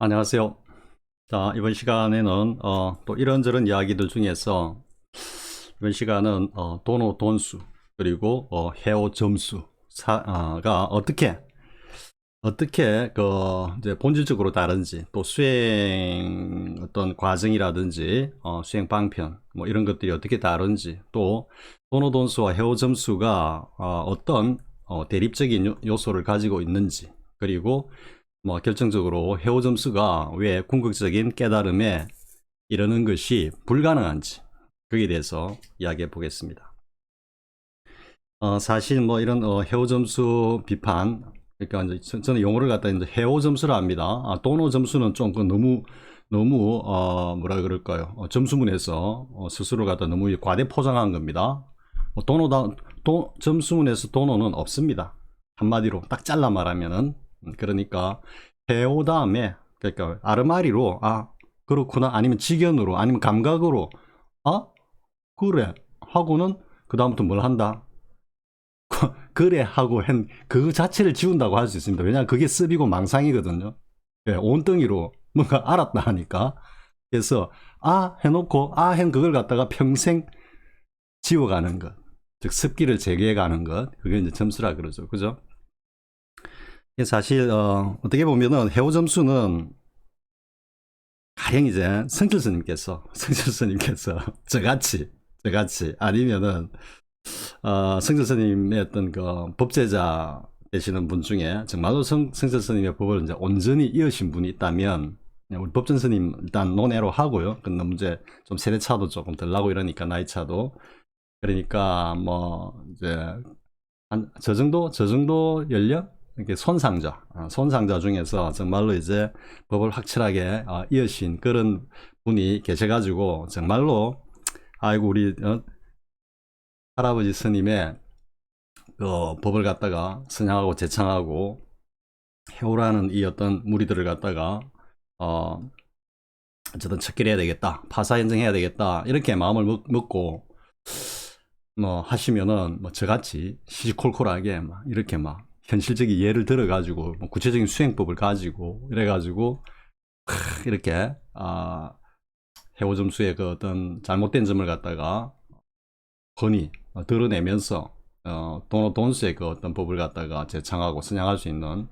안녕하세요. 자, 이번 시간에는 또 이런저런 이야기들 중에서 이번 시간은 도노 돈수 그리고 해오 점수가 어떻게 이제 본질적으로 다른지, 또 수행 어떤 과정이라든지 수행 방편 뭐 이런 것들이 어떻게 다른지, 또 도노 돈수와 해오 점수가 어떤 대립적인 요소를 가지고 있는지, 그리고 뭐 결정적으로 해오 점수가 왜 궁극적인 깨달음에 이르는 것이 불가능한지, 거기에 대해서 이야기해 보겠습니다. 사실 뭐 이런 해오 점수 비판, 그러니까 이제 저는 용어를 갖다 이제 해오 점수라 합니다. 도노 점수는 좀 너무 뭐라 그럴까요? 점수문에서 스스로 갖다 너무 과대 포장한 겁니다. 점수문에서 도노는 없습니다. 한마디로 딱 잘라 말하면은. 그러니까 해오 다음에, 그러니까 아르마리로 그렇구나, 아니면 직연으로, 아니면 감각으로 아 그래 하고는 그 다음부터 뭘 한다. 그래 하고 그 자체를 지운다고 할 수 있습니다. 왜냐하면 그게 습이고 망상이거든요. 예, 온덩이로 뭔가 알았다 하니까. 그래서 해놓고 한 그걸 갖다가 평생 지워가는 것, 즉 습기를 제거해가는 것, 그게 이제 점수라 그러죠. 그죠? 사실 어떻게 보면은 해오 점수는 가령 이제 성철스님께서 저같이 아니면은 성철 스님의 어떤 그 법제자 되시는 분 중에 정말로 성철 스님의 법을 이제 온전히 이으신 분이 있다면, 우리 법전 스님 일단 논외로 하고요. 그 너무 이제 좀 세대 차도 조금 덜 나고 이러니까, 나이 차도. 그러니까 뭐 이제 한 저 정도 연령, 이렇게 손상자 중에서 정말로 이제 법을 확실하게 이으신 그런 분이 계셔가지고, 정말로 아이고 우리 할아버지 스님의 법을 갖다가 선양하고 제창하고 해오라는 이 어떤 무리들을 갖다가 어쨌든 척결해야 되겠다, 파사현정해야 되겠다, 이렇게 마음을 먹고 뭐 하시면은, 뭐 저같이 시시콜콜하게 막 이렇게 막 현실적인 예를 들어 가지고 뭐 구체적인 수행법을 가지고 이래 가지고 이렇게 해오점수의 그 어떤 잘못된 점을 갖다가 건히 드러내면서 돈수의 그 어떤 법을 갖다가 제창하고 선양할 수 있는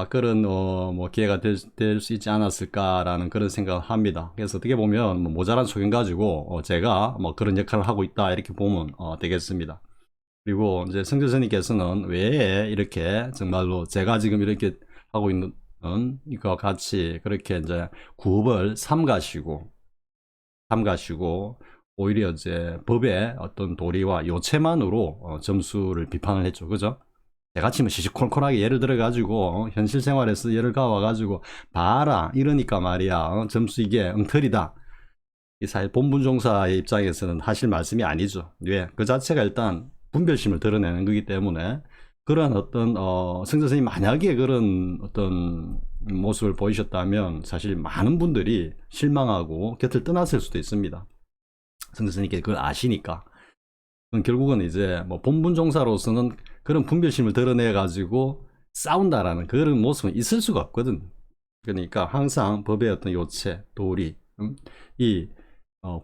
그런 뭐 기회가 될 수 있지 않았을까라는 그런 생각을 합니다. 그래서 어떻게 보면 뭐 모자란 소견 가지고 제가 뭐 그런 역할을 하고 있다, 이렇게 보면 되겠습니다. 그리고 이제 성교사님께서는 왜 이렇게 정말로 제가 지금 이렇게 하고 있는 이거 같이 그렇게 이제 구업을 삼가시고 오히려 이제 법의 어떤 도리와 요체만으로 점수를 비판을 했죠. 그죠? 내같이 뭐 시시콜콜하게 예를 들어가지고 현실 생활에서 예를 가와가지고 봐라 이러니까 말이야, 점수 이게 엉터리다. 이 사실 본분종사의 입장에서는 하실 말씀이 아니죠. 왜? 그 자체가 일단 분별심을 드러내는 거기 때문에, 그런 어떤 승 선생님 만약에 그런 어떤 모습을 보이셨다면 사실 많은 분들이 실망하고 곁을 떠났을 수도 있습니다. 승 선생님께 그걸 아시니까. 결국은 이제 뭐 본분종사로서는 그런 분별심을 드러내 가지고 싸운다라는 그런 모습은 있을 수가 없거든. 그러니까 항상 법의 어떤 요체, 도리, 이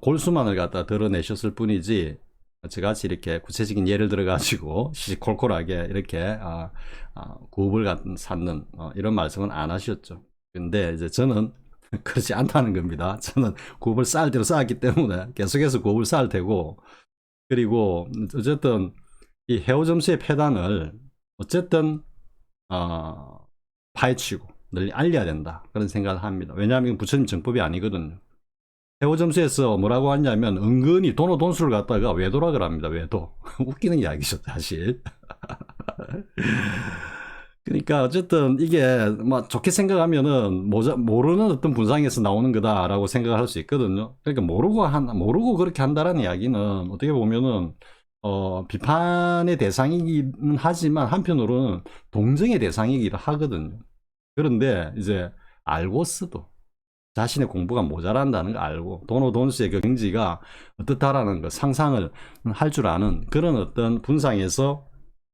골수만을 갖다 드러내셨을 뿐이지, 저같이 이렇게 구체적인 예를 들어 가지고 시시콜콜하게 이렇게 구업을 쌓는 이런 말씀은 안 하셨죠. 근데 이제 저는 그렇지 않다는 겁니다. 저는 구업을 쌓을 대로 쌓았기 때문에 계속해서 구업을 쌓을 테고, 그리고 어쨌든 이 해오 점수의 폐단을 어쨌든 파헤치고 널리 알려야 된다, 그런 생각을 합니다. 왜냐하면 이건 부처님 정법이 아니거든요. 해오 점수에서 뭐라고 하냐면 은근히 돈오 돈수를 갖다가 외도락을 합니다. 외도. 웃기는 이야기죠, 사실. 그러니까 어쨌든 이게 뭐 좋게 생각하면은 모르는 어떤 분상에서 나오는 거다라고 생각을 할 수 있거든요. 그러니까 모르고 그렇게 한다라는 이야기는 어떻게 보면은 비판의 대상이긴 하지만 한편으로는 동정의 대상이기도 하거든요. 그런데 이제 알고서도 자신의 공부가 모자란다는 거 알고 돈오돈수의 그 경지가 어떻다라는 거 상상을 할 줄 아는 그런 어떤 분상에서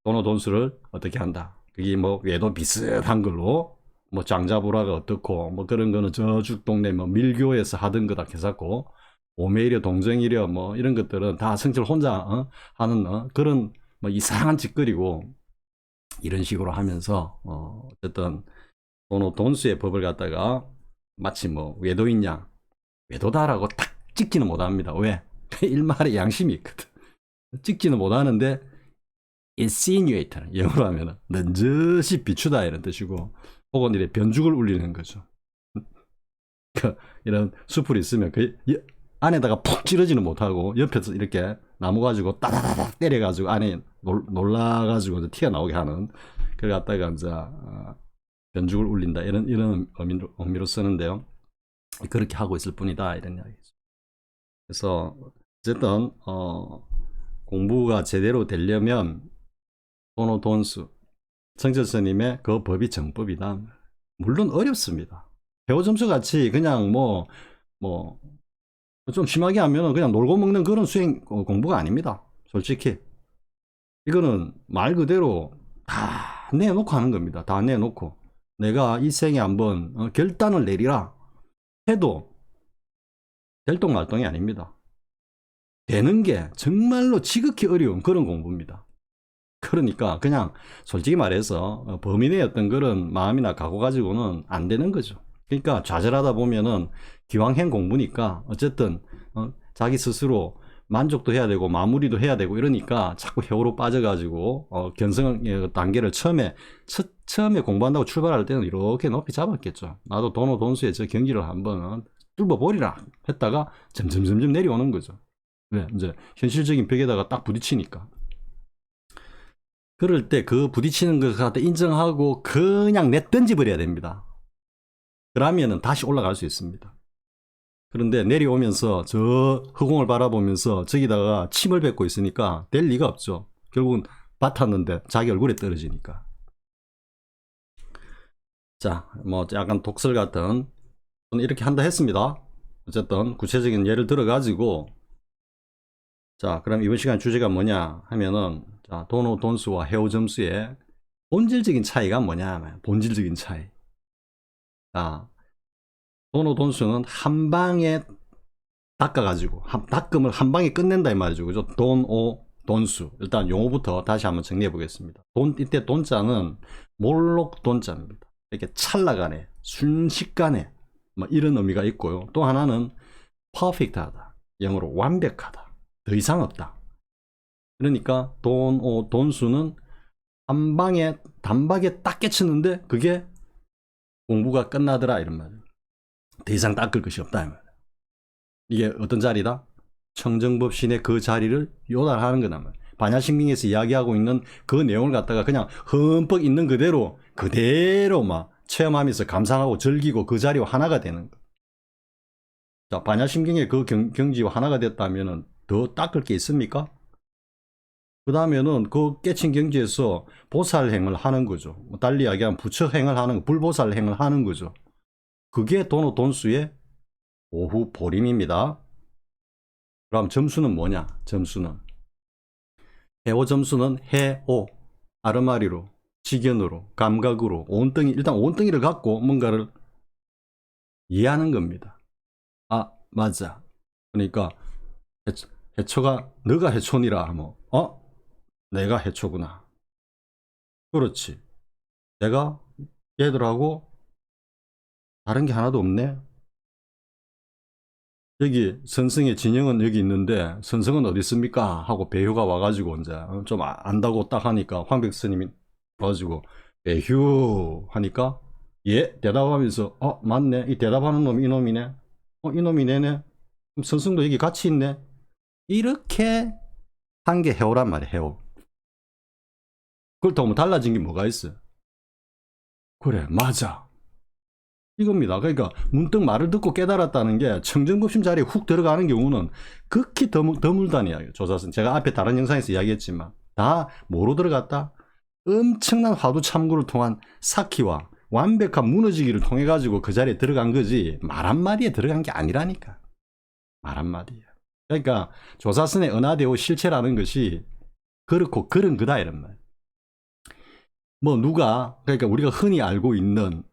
돈오돈수를 어떻게 한다, 그게 뭐 외도 비슷한 걸로 뭐 장자부라가 어떻고 뭐 그런 거는 저쪽 동네 뭐 밀교에서 하던 거다 해갖고 오매이려 동정이려 뭐 이런 것들은 다 성철 혼자 하는 그런 뭐 이상한 짓거리고 이런 식으로 하면서 어쨌든 돈수의 법을 갖다가 마치 뭐 외도인 양 외도다라고 딱 찍지는 못합니다. 왜? 일말의 양심이 있거든. 찍지는 못하는데 insinuate 영어로 하면은 넌저시 비추다 이런 뜻이고 혹은 이래 변죽을 울리는 거죠. 그 이런 수풀이 있으면 그 안에다가 푹 찌르지는 못하고 옆에서 이렇게 나무 가지고 따다다닥 때려가지고 안에 놀라가지고 튀어나오게 하는 그걸 갖다가 이제 변죽을 울린다 이런 의미로 쓰는데요. 그렇게 하고 있을 뿐이다 이런 이야기죠. 그래서 어쨌든 공부가 제대로 되려면 돈수 성철 스님의 그 법이 정법이다. 물론 어렵습니다. 배우 점수 같이 그냥 뭐 좀 심하게 하면은 그냥 놀고 먹는 그런 수행 공부가 아닙니다. 솔직히 이거는 말 그대로 다 내놓고 하는 겁니다. 다 내놓고 내가 이 생에 한번 결단을 내리라 해도 될똥말똥이 아닙니다. 되는 게 정말로 지극히 어려운 그런 공부입니다. 그러니까 그냥 솔직히 말해서 범인의 어떤 그런 마음이나 각오 가지고는 안 되는 거죠. 그러니까 좌절하다 보면은 기왕행 공부니까 어쨌든 자기 스스로 만족도 해야 되고 마무리도 해야 되고 이러니까 자꾸 해오로 빠져가지고 견성의 단계를 처음에 공부한다고 출발할 때는 이렇게 높이 잡았겠죠. 나도 돈수의 저 경기를 한번 뚫어버리라 했다가 점점 내려오는 거죠. 왜? 이제 현실적인 벽에다가 딱 부딪히니까. 그럴 때 그 부딪히는 것을 갖다 인정하고 그냥 던져버려야 됩니다. 그러면은 다시 올라갈 수 있습니다. 그런데 내려오면서 저 허공을 바라보면서 저기다가 침을 뱉고 있으니까 될 리가 없죠. 결국은 받았는데 자기 얼굴에 떨어지니까. 자, 뭐 약간 독설 같은 이렇게 한다 했습니다. 어쨌든 구체적인 예를 들어가지고 자, 그럼 이번 시간 주제가 뭐냐 하면은 자, 돈수와 해오 점수의 본질적인 차이가 뭐냐? 본질적인 차이. 자, 돈수는 한 방에 닦아가지고 닦음을 한 방에 끝낸다 이 말이죠. 그죠? 돈수. 일단 용어부터 다시 한번 정리해 보겠습니다. 이때 돈자는 몰록 돈자입니다. 이렇게 찰나간에 순식간에 뭐 이런 의미가 있고요. 또 하나는 perfect하다. 영어로 완벽하다. 더 이상 없다. 그러니까 돈수는 한 방에 단박에 딱 깨쳤는데 그게 공부가 끝나더라 이런 말이에요. 더 이상 닦을 것이 없다 이 말이에요. 이게 어떤 자리다? 청정법신의 그 자리를 요달하는 거란 말이에요. 반야심경에서 이야기하고 있는 그 내용을 갖다가 그냥 흠뻑 있는 그대로 막 체험하면서 감상하고 즐기고 그 자리와 하나가 되는 거예요. 자, 반야심경의 그 경지와 하나가 됐다면은 더 닦을 게 있습니까? 그 다음에는 그 깨친 경지에서 보살행을 하는 거죠. 달리 이야기하면 부처행을 하는 거, 불보살행을 하는 거죠. 그게 돈수의 오후 보림입니다. 그럼 점수는 뭐냐? 점수는 해오 점수는 해오 아르마리로 직연으로 감각으로 일단 온덩이를 갖고 뭔가를 이해하는 겁니다. 아 맞아. 그러니까 해초가 너가 해초니라 하면 내가 해초구나. 그렇지. 내가 얘들하고 다른 게 하나도 없네. 여기 선성의 진영은 여기 있는데 선성은 어디 있습니까? 하고 배휴가 와가지고 이제 좀 안다고 딱 하니까 황백스님이 와가지고 배휴 하니까 예 대답하면서 맞네 이 대답하는 놈이 이놈이네 이놈이 네네 그럼 선성도 여기 같이 있네 이렇게 한 게 해오란 말이야 해오. 그렇다고 뭐 달라진 게 뭐가 있어? 그래 맞아 이겁니다. 그러니까 문득 말을 듣고 깨달았다는 게 청정법심 자리에 훅 들어가는 경우는 극히 드물다는 이야기예요. 조사선 제가 앞에 다른 영상에서 이야기했지만 다 뭐로 들어갔다? 엄청난 화두 참고를 통한 사키와 완벽한 무너지기를 통해 가지고 그 자리에 들어간 거지 말 한마디에 들어간 게 아니라니까. 말 한마디에. 그러니까 조사선의 은하대오 실체라는 것이 그렇고 그런 거다 이런 말. 뭐 누가 그러니까 우리가 흔히 알고 있는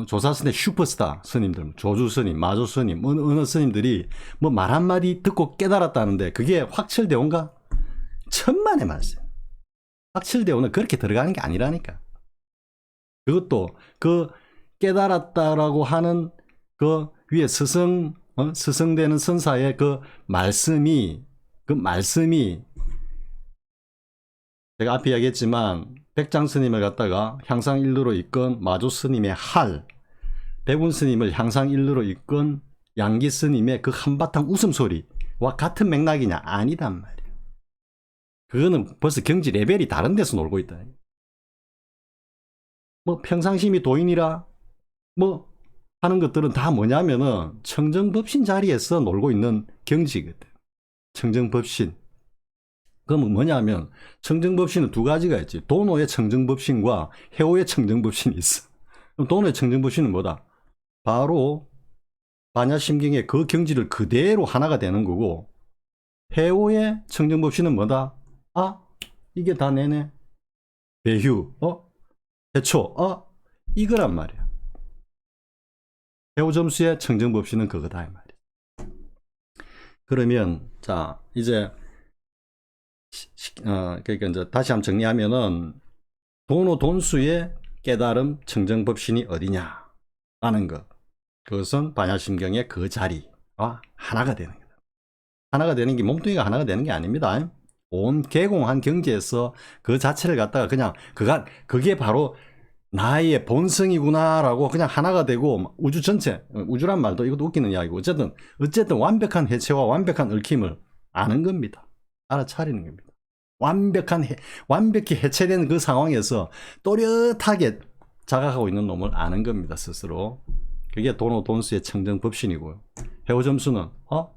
조사 스님 슈퍼스타 스님들, 조주 스님, 마조 스님, 어느 스님들이 뭐 말 한마디 듣고 깨달았다는데 그게 확철되어 온가? 천만의 말씀. 확철되어 오는 그렇게 들어가는 게 아니라니까. 그것도 그 깨달았다라고 하는 그 위에 스승되는 선사의 그 말씀이 제가 앞에 이야기했지만 백장 스님을 갖다가 향상일루로 이끈 마조 스님의 할, 백운 스님을 향상일루로 이끈 양기 스님의 그 한바탕 웃음소리와 같은 맥락이냐? 아니단 말이야. 그거는 벌써 경지 레벨이 다른 데서 놀고 있다. 뭐 평상심이 도인이라 뭐 하는 것들은 다 뭐냐면은 청정법신 자리에서 놀고 있는 경지거든. 청정법신. 그럼 뭐냐면 청정법신은 두 가지가 있지. 도노의 청정법신과 해오의 청정법신이 있어. 그럼 도노의 청정법신은 뭐다? 바로 반야심경의 그 경지를 그대로 하나가 되는 거고, 해오의 청정법신은 뭐다? 아, 이게 다 내네. 배휴, 해초, 이거란 말이야. 해오점수의 청정법신은 그거다 이 말이야. 그러면 자 이제 그러니까 이제 다시 한번 정리하면은 도노 돈수의 깨달음 청정법신이 어디냐 라는 것, 그것은 반야심경의 그 자리와 하나가 되는 거다. 하나가 되는 게 몸뚱이가 하나가 되는 게 아닙니다. 온 개공한 경지에서 그 자체를 갖다가 그냥 그게 바로 나의 본성이구나라고 그냥 하나가 되고, 우주 전체, 우주란 말도 이것도 웃기는 이야기고, 어쨌든 완벽한 해체와 완벽한 얽힘을 아는 겁니다. 알아차리는 겁니다. 완벽히 해체된 그 상황에서 또렷하게 자각하고 있는 놈을 아는 겁니다, 스스로. 그게 도노 돈수의 청정법신이고요. 해오점수는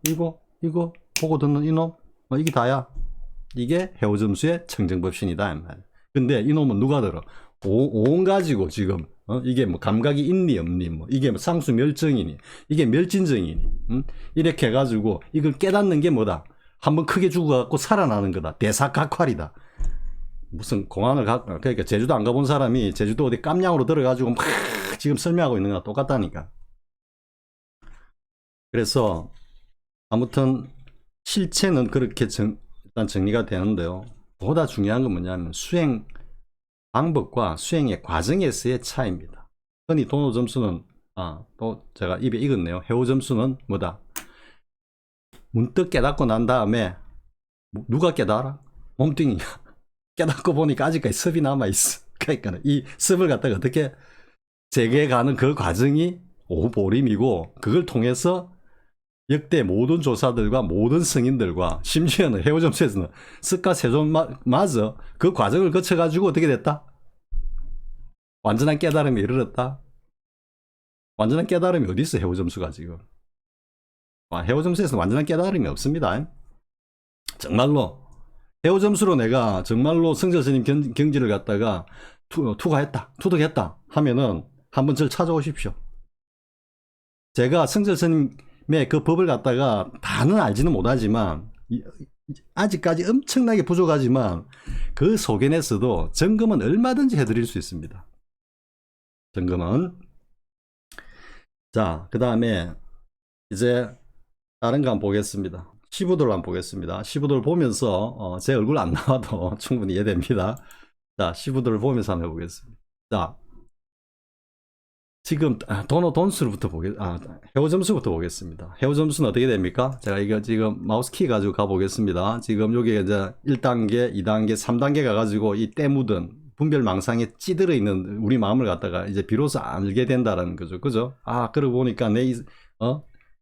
이거 보고 듣는 이놈, 이게 다야. 이게 해오점수의 청정법신이다 이 말이야. 근데 이놈은 누가 들어? 오온 가지고 지금 이게 뭐 감각이 있니 없니, 뭐 이게 뭐 상수 멸정이니, 이게 멸진정이니, 이렇게 해가지고 이걸 깨닫는 게 뭐다? 한번 크게 죽어갖고 살아나는 거다. 대사각활이다. 무슨 공안을 그러니까 제주도 안 가본 사람이 제주도 어디 깜냥으로 들어가지고 막 지금 설명하고 있는 거랑 똑같다니까. 그래서 아무튼 실체는 그렇게 일단 정리가 되는데요. 보다 중요한 건 뭐냐면 수행 방법과 수행의 과정에서의 차이입니다. 흔히 도노 점수는 또 제가 입에 익었네요. 해오 점수는 뭐다? 문득 깨닫고 난 다음에 누가 깨달아? 몸뚱이가 깨닫고 보니까 아직까지 습이 남아있어. 그러니까 이 습을 갖다가 어떻게 제거해가는 그 과정이 오보림이고, 그걸 통해서 역대 모든 조사들과 모든 승인들과 심지어는 해오점수에서는 습과 세존마저 그 과정을 거쳐가지고 어떻게 됐다? 완전한 깨달음에 이르렀다. 완전한 깨달음이 어디 있어? 해오점수가 지금 해오점수에서는 완전한 깨달음이 없습니다. 정말로 해오점수로 내가 정말로 성철스님 경지를 갖다가 투득했다 하면은 한번 저를 찾아오십시오. 제가 성철스님의 그 법을 갖다가 다는 알지는 못하지만, 아직까지 엄청나게 부족하지만 그 소견에서도 점검은 얼마든지 해드릴 수 있습니다. 점검은. 자, 그 다음에 이제 다른 거 한번 보겠습니다. 시부들 한번 보겠습니다. 시부들 보면서 제 얼굴 안 나와도 충분히 이해됩니다. 자, 시부들을 보면서 한번 해보겠습니다. 자, 지금 도노 돈수부터 해오점수부터 보겠습니다. 해오점수는 어떻게 됩니까? 제가 이거 지금 마우스 키 가지고 가보겠습니다. 지금 여기 이제 1단계, 2단계, 3단계 가가지고 이 때 묻은 분별망상에 찌들어 있는 우리 마음을 갖다가 이제 비로소 알게 된다는 거죠. 그죠? 그러고 보니까 내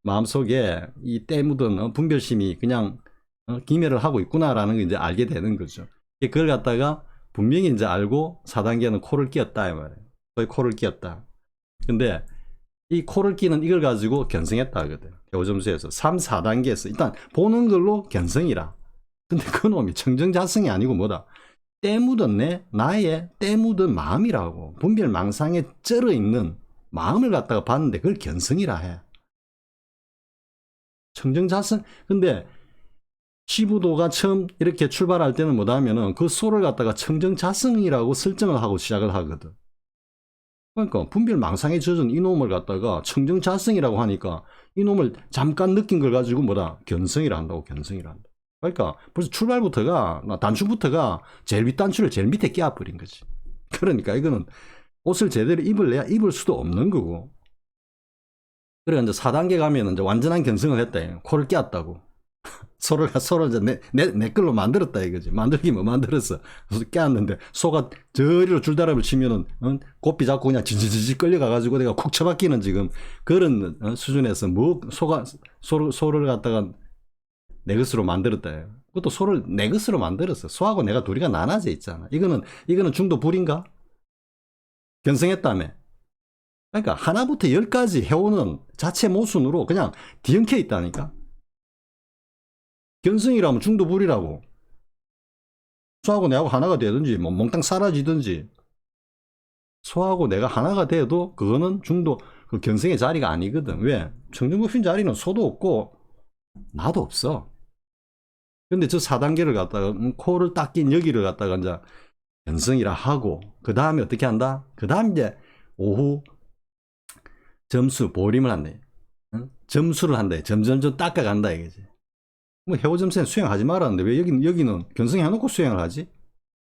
마음속에 이 때 묻은 분별심이 그냥 기멸을 하고 있구나라는 걸 이제 알게 되는 거죠. 그걸 갖다가 분명히 이제 알고 4단계는 코를 끼었다 이 말이에요. 거의 코를 끼었다. 근데 이 코를 끼는 이걸 가지고 견성했다 하거든. 해오점수에서 3, 4단계에서 일단 보는 걸로 견성이라. 근데 그놈이 청정자성이 아니고 뭐다? 때 묻은 나의 때 묻은 마음이라고. 분별망상에 쩔어 있는 마음을 갖다가 봤는데 그걸 견성이라 해. 청정자성. 근데 시부도가 처음 이렇게 출발할 때는 뭐다 하면은 그 소를 갖다가 청정자성이라고 설정을 하고 시작을 하거든. 그러니까 분별망상에 젖은 이놈을 갖다가 청정자성이라고 하니까 이놈을 잠깐 느낀 걸 가지고 뭐다? 견성이라 한다고, 견성이라 한다. 그러니까 벌써 출발부터가, 단추부터가 제일 윗단추를 제일 밑에 끼워버린 거지. 그러니까 이거는 옷을 제대로 입을래야 입을 수도 없는 거고. 그래 이제 4단계 가면 이제 완전한 견성을 했다. 코를 끼웠다고. 서로 이제 내 걸로 만들었다 이거지. 만들기 뭐 만들었어. 그래서 끼웠는데 소가 저리로 줄다람을 치면은 고삐 잡고 그냥 지지지지 끌려가가지고 내가 쿡 처박히는 지금 그런 수준에서 뭐 소를 갖다가 내 것으로 만들었다. 그것도 소를 내 것으로 만들었어. 소하고 내가 둘이가 나눠져 있잖아. 이거는 중도 불인가? 견성했다며. 그러니까 하나부터 10까지 해오는 자체 모순으로 그냥 뒤엉켜 있다니까. 견성이라면 중도 불이라고. 소하고 내하고 하나가 되든지 뭐 몽땅 사라지든지 소하고 내가 하나가 돼도 그거는 중도 그 견성의 자리가 아니거든. 왜? 청정급신 자리는 소도 없고 나도 없어. 근데 저 4단계를 갖다가 코를 딱 낀 여기를 갖다가 이제 견성이라 하고 그 다음에 어떻게 한다? 그 다음 이제 오후 점수 보림을 한대. 점수를 한대. 점점점 닦아간다 이거지. 뭐 해오점수는 수행하지 말았는데 왜 여기는 견성해놓고 수행을 하지?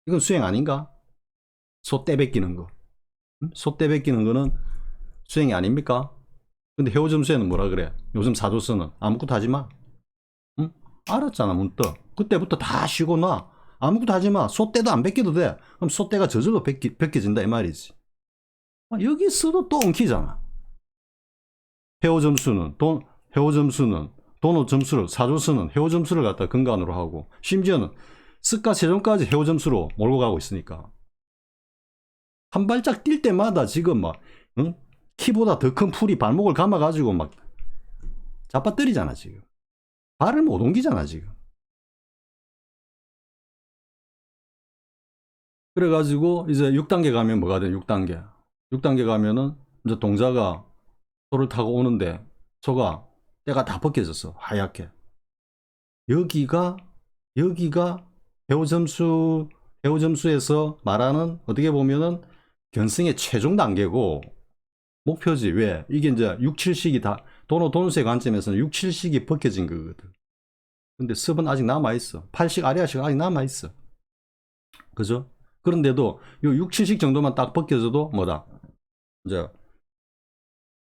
이건 수행 아닌가? 소 떼 뺏기는 거. 소 떼 뺏기는 거는 수행이 아닙니까? 근데 해오점수에는 뭐라 그래? 요즘 사조서는 아무것도 하지 마. 응? 알았잖아 문득. 그때부터 다 쉬고 놔. 아무것도 하지 마. 소 떼도 안 뺏겨도 돼. 그럼 소 떼가 저절로 벗겨진다 이 말이지. 여기서도 또 엉키잖아. 해오점수는 도노 점수를 사조서는 해오 점수를 갖다 근간으로 하고 심지어는 스가 최종까지 해오 점수로 몰고 가고 있으니까 한 발짝 뛸 때마다 지금 막 키보다 더 큰 풀이 발목을 감아가지고 막 잡아뜨리잖아 지금. 발을 못 옮기잖아 지금. 그래가지고 이제 6단계 가면 뭐가 돼? 6단계 가면은 이제 동자가 소를 타고 오는데 소가 때가 다 벗겨졌어. 하얗게. 여기가 배우점수에서 말하는 어떻게 보면은 견성의 최종 단계고 목표지. 왜? 이게 이제 6, 7식이 다 도노도노스의 관점에서는 6, 7식이 벗겨진 거거든. 근데 습은 아직 남아있어. 8식 아리아식 아직 남아있어. 그죠? 그런데도 요 6, 7식 정도만 딱 벗겨져도 뭐다? 이제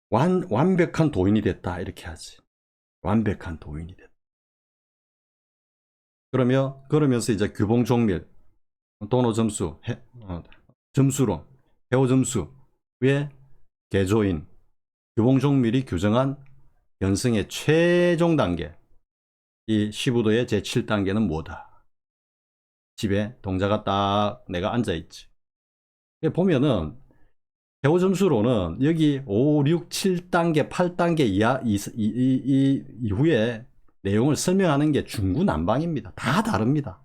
완벽한 도인이 됐다 이렇게 하지. 완벽한 도인이 됐다. 그러면서 이제 규봉 종밀 도노 점수 점수론 해오 점수의 개조인 규봉 종밀이 규정한 견성의 최종 단계 이 15도의 제7단계는 뭐다? 집에 동자가 딱 내가 앉아있지. 보면은 해오 점수로는 여기 5, 6, 7단계, 8단계 이후에 내용을 설명하는 게 중구난방입니다. 다 다릅니다.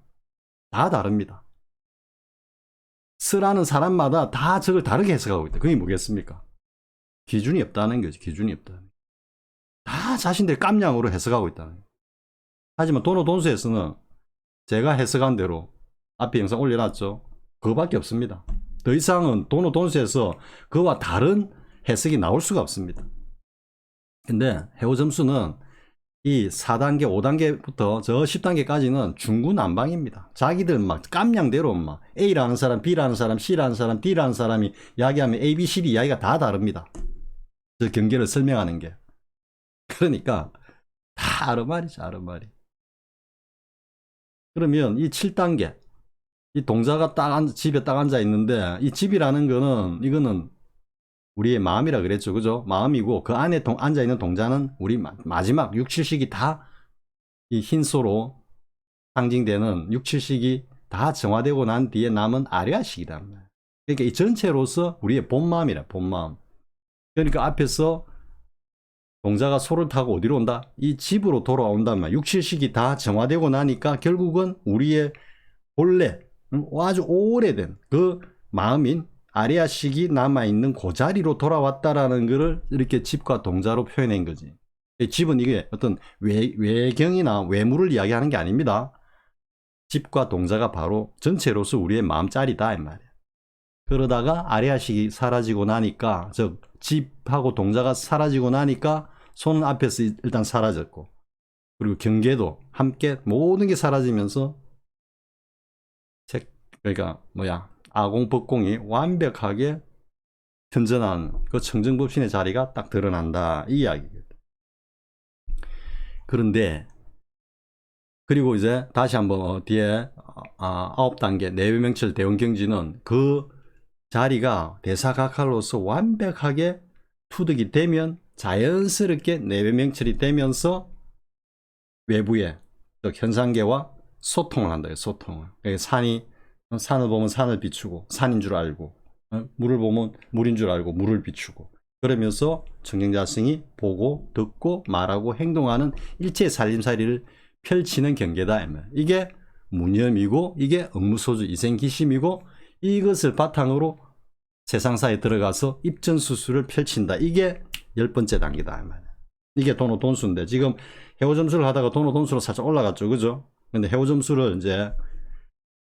다 다릅니다. 쓰라는 사람마다 다 저걸 다르게 해석하고 있다. 그게 뭐겠습니까? 기준이 없다는 거지. 기준이 없다. 다 자신들 깜냥으로 해석하고 있다는 거예요. 하지만 도노돈수에서는 제가 해석한 대로 앞에 영상 올려놨죠. 그거밖에 없습니다. 더 이상은 도노돈수에서 그와 다른 해석이 나올 수가 없습니다. 근데 해오 점수는 이 4단계, 5단계부터 저 10단계까지는 중구난방입니다. 자기들 막 깜냥대로 막 A라는 사람, B라는 사람, C라는 사람, D라는 사람이 이야기하면 A, B, C, D 이야기가 다 다릅니다. 저 경계를 설명하는 게. 그러니까 다 아르말이죠, 아르말이. 그러면 이 7단계, 이 동자가 집에 딱 앉아 있는데 이 집이라는 거는 이거는 우리의 마음이라 그랬죠. 그죠? 마음이고 그 안에 앉아있는 동자는 우리 마지막 6, 7식이 다 이 흰소로 상징되는 6, 7식이 다 정화되고 난 뒤에 남은 아리아식이다. 그러니까 이 전체로서 우리의 본마음이라 본마음. 그러니까 앞에서 동자가 소를 타고 어디로 온다? 이 집으로 돌아온다면 6, 7식이 다 정화되고 나니까 결국은 우리의 본래 아주 오래된 그 마음인 아리아식이 남아있는 그 자리로 돌아왔다라는 것을 이렇게 집과 동자로 표현한 거지. 집은 이게 어떤 외경이나 외물을 이야기하는 게 아닙니다. 집과 동자가 바로 전체로서 우리의 마음자리다 이 말이야. 그러다가 아리아식이 사라지고 나니까, 즉 집하고 동자가 사라지고 나니까 손은 앞에서 일단 사라졌고, 그리고 경계도 함께 모든 게 사라지면서 그러니까 아공법공이 완벽하게 현전한 그 청정법신의 자리가 딱 드러난다, 이 이야기거든. 그런데 그리고 이제 다시 한번 뒤에 9단계 내외명철 대원경지는 그 자리가 대사각할로서 완벽하게 투득이 되면 자연스럽게 내외명철이 되면서 외부의 현상계와 소통을 한다. 소통을. 산을 보면 산을 비추고 산인 줄 알고, 물을 보면 물인 줄 알고 물을 비추고, 그러면서 청정자성이 보고 듣고 말하고 행동하는 일체의 살림살이를 펼치는 경계다. 이게 무념이고 이게 억무소주 이생기심이고, 이것을 바탕으로 세상사에 들어가서 입전수술을 펼친다. 이게 10번째 단계다. 이게 도노돈수인데, 지금 해오점수를 하다가 도노돈수로 살짝 올라갔죠. 그죠? 근데 해오점수를 이제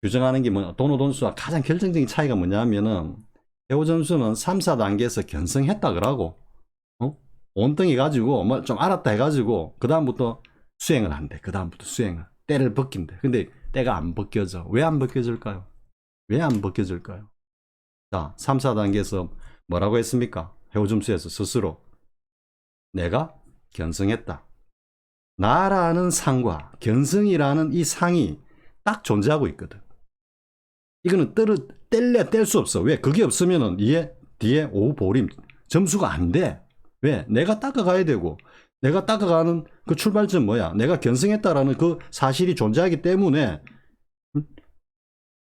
규정하는 게 도노돈수와 가장 결정적인 차이가 뭐냐면은, 해오점수는 3, 4단계에서 견성했다 그러고, 온덩이 가지고 뭐 좀 알았다 해가지고 그 다음부터 수행을 한대. 그 다음부터 수행을 때를 벗긴대. 근데 때가 안 벗겨져. 왜 안 벗겨질까요? 왜 안 벗겨질까요? 자, 3, 4단계에서 뭐라고 했습니까? 해오점수에서 스스로 내가 견성했다. 나라는 상과 견성이라는 이 상이 딱 존재하고 있거든. 이거는 뗄래야 뗄 수 없어. 왜? 그게 없으면은 뒤에 오보림 점수가 안 돼. 왜? 내가 닦아가야 되고, 내가 닦아가는 그 출발점 뭐야? 내가 견성했다라는 그 사실이 존재하기 때문에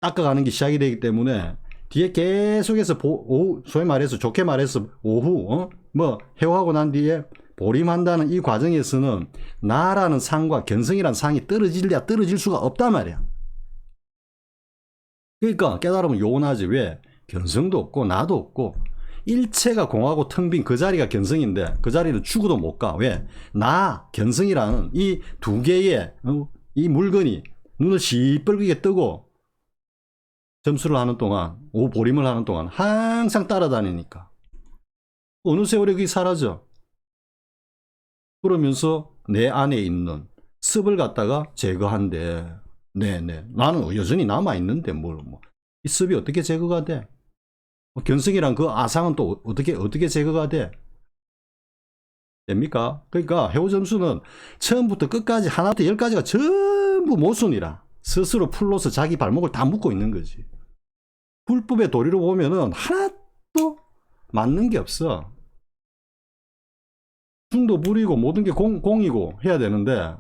닦아가는 게 시작이 되기 때문에, 뒤에 계속해서 소위 말해서 좋게 말해서 오후 해오하고 난 뒤에 보림한다는 이 과정에서는 나라는 상과 견성이라는 상이 떨어질 수가 없단 말이야. 그러니까 깨달으면 요원하지. 왜? 견성도 없고 나도 없고 일체가 공하고 텅 빈 그 자리가 견성인데, 그 자리를 죽어도 못 가. 왜? 나 견성이라는 이 두 개의 이 물건이 눈을 시뻘겋게 뜨고 점수를 하는 동안, 오보림을 하는 동안 항상 따라다니니까 어느 세월에 그게 사라져. 그러면서 내 안에 있는 습을 갖다가 제거한대. 네네. 나는 여전히 남아있는데 이 습이 어떻게 제거가 돼? 견성이란 그 아상은 또 어떻게 제거가 돼? 됩니까? 그러니까 해오점수는 처음부터 끝까지 하나부터 10까지가 전부 모순이라 스스로 풀로서 자기 발목을 다 묶고 있는 거지. 불법의 도리로 보면은 하나도 맞는 게 없어. 중도 불이고 모든 게 공이고 해야 되는데,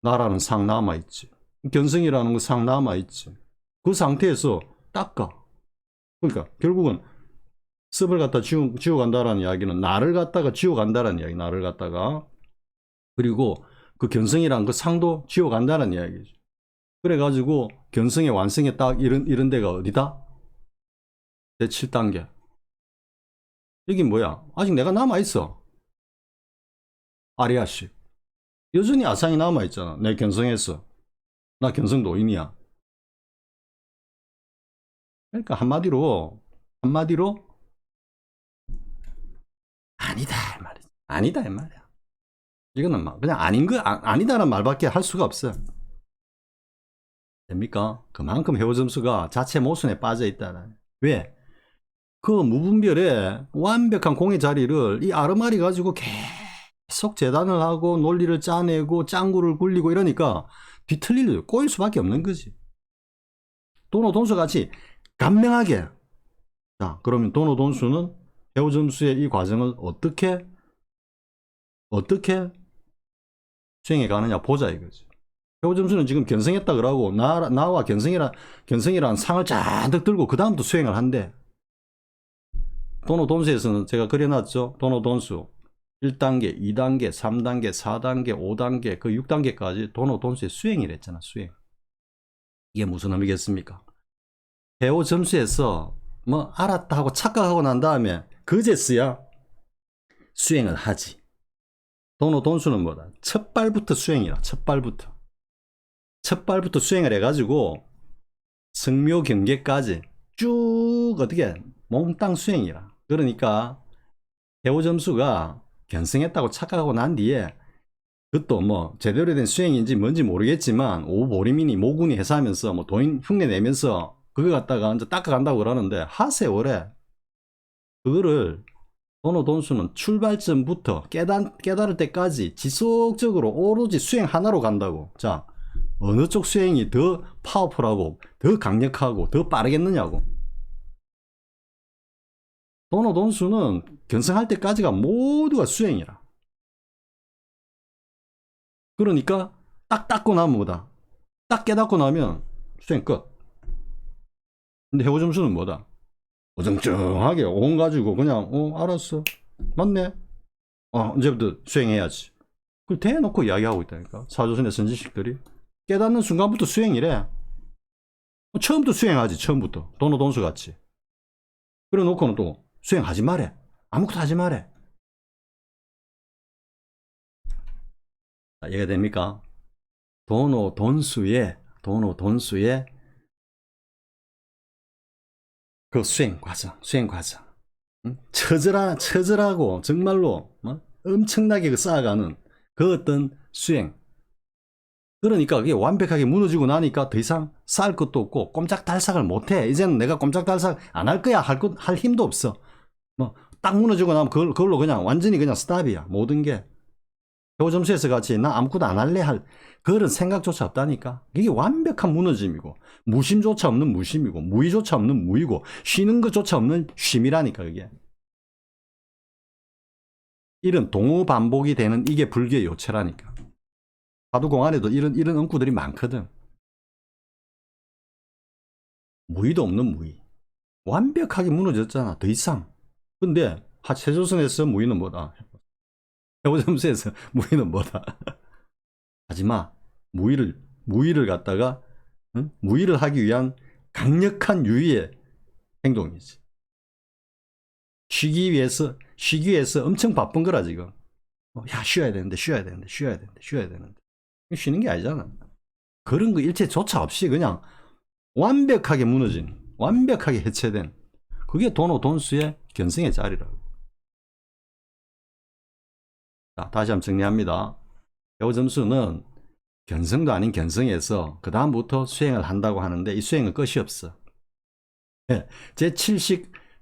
나라는 상 남아있지. 견성이라는 거 상 남아있지. 그 상태에서 닦아. 그러니까 결국은 습을 갖다 지워간다라는 이야기는 나를 갖다가 지워간다라는 이야기. 나를 갖다가. 그리고 그 견성이라는 그 상도 지워간다는 이야기죠. 그래가지고 견성의 완성에 딱 이런 데가 어디다? 제7단계. 여긴 뭐야? 아직 내가 남아있어. 아리아식. 여전히 아상이 남아있잖아. 내 견성했어. 나 견성 노인이야. 그러니까 한마디로 아니다 이 말이야. 아니다 이 말이야. 이거는 그냥 아니다라는 말밖에 할 수가 없어. 됩니까? 그만큼 해오점수가 자체 모순에 빠져 있다. 왜? 그 무분별의 완벽한 공의 자리를 이 아르마리 가지고 계속 재단을 하고 논리를 짜내고 짱구를 굴리고 이러니까 뒤틀릴 꼬일 수밖에 없는 거지. 도노돈수 같이 간명하게. 자, 그러면 도노돈수는 해오점수의 이 과정을 어떻게 수행해 가느냐 보자 이거지. 해오점수는 지금 견성했다 그러고 나와 견성이란 상을 잔뜩 들고 그 다음부터 수행을 한대. 도노돈수에서는 제가 그려놨죠. 도노돈수 1단계, 2단계, 3단계, 4단계, 5단계, 그 6단계까지 도노돈수의 수행이라 했잖아. 수행. 이게 무슨 의미겠습니까? 해오점수에서 알았다 하고 착각하고 난 다음에 그제서야 수행을 하지. 도노돈수는 뭐다? 첫 발부터 수행이라. 첫 발부터 수행을 해가지고 성묘 경계까지 쭉 어떻게 몽땅 수행이라. 그러니까 해오 점수가 견성했다고 착각하고 난 뒤에 그것도 뭐 제대로 된 수행인지 뭔지 모르겠지만 오보리민이 모군이 해사하면서 뭐 돈 흉내 내면서 그거 갖다가 이제 닦아간다고 그러는데 하세월에 그거를 돈수는 출발점부터 깨달을 때까지 지속적으로 오로지 수행 하나로 간다고. 자, 어느 쪽 수행이 더 파워풀하고 더 강력하고 더 빠르겠느냐고. 돈수는 견성할 때까지가 모두가 수행이라. 그러니까 딱 닦고 나면 뭐다? 딱 깨닫고 나면 수행 끝. 근데 해오점수는 뭐다? 어정쩡하게 온 가지고 그냥 알았어, 맞네, 이제부터 수행해야지. 그걸 대놓고 이야기하고 있다니까. 사조선의 선지식들이 깨닫는 순간부터 수행이래. 처음부터 수행하지. 처음부터 돈수 같이. 그래 놓고는 또 수행하지 말해. 아무것도 하지 말해. 자, 이해가 됩니까? 돈수의 그 수행 과정. 처절하고 정말로 엄청나게 그 쌓아가는 그 어떤 수행. 그러니까 그게 완벽하게 무너지고 나니까 더 이상 쌓을 것도 없고 꼼짝달싹을 못해. 이제는 내가 꼼짝달싹 안 할 거야. 할 힘도 없어. 뭐 딱 무너지고 나면 그걸로 그냥 완전히 그냥 스탑이야. 모든 게. 교점수에서 같이 나 아무것도 안 할래 할 그런 생각조차 없다니까. 이게 완벽한 무너짐이고 무심조차 없는 무심이고 무의조차 없는 무의고 쉬는 것조차 없는 쉼이라니까. 그게 이런 동우반복이 되는 이게 불교의 요체라니까. 화두공 안에도 이런 응구들이 많거든. 무의도 없는 무의. 완벽하게 무너졌잖아. 더 이상. 근데 세조선에서 무의는 뭐다? 해오점수에서 무의는 뭐다? 하지마. 무의를 갖다가 무의를 하기 위한 강력한 유의의 행동이지. 쉬기 위해서 엄청 바쁜 거라 지금. 야, 쉬어야 되는데. 쉬는 게 아니잖아. 그런 거 일체조차 없이 그냥 완벽하게 무너진, 완벽하게 해체된 그게 돈수의 견성의 자리라고. 자, 다시 한번 정리합니다. 해오점수는 견성도 아닌 견성에서 그 다음부터 수행을 한다고 하는데 이 수행은 끝이 없어.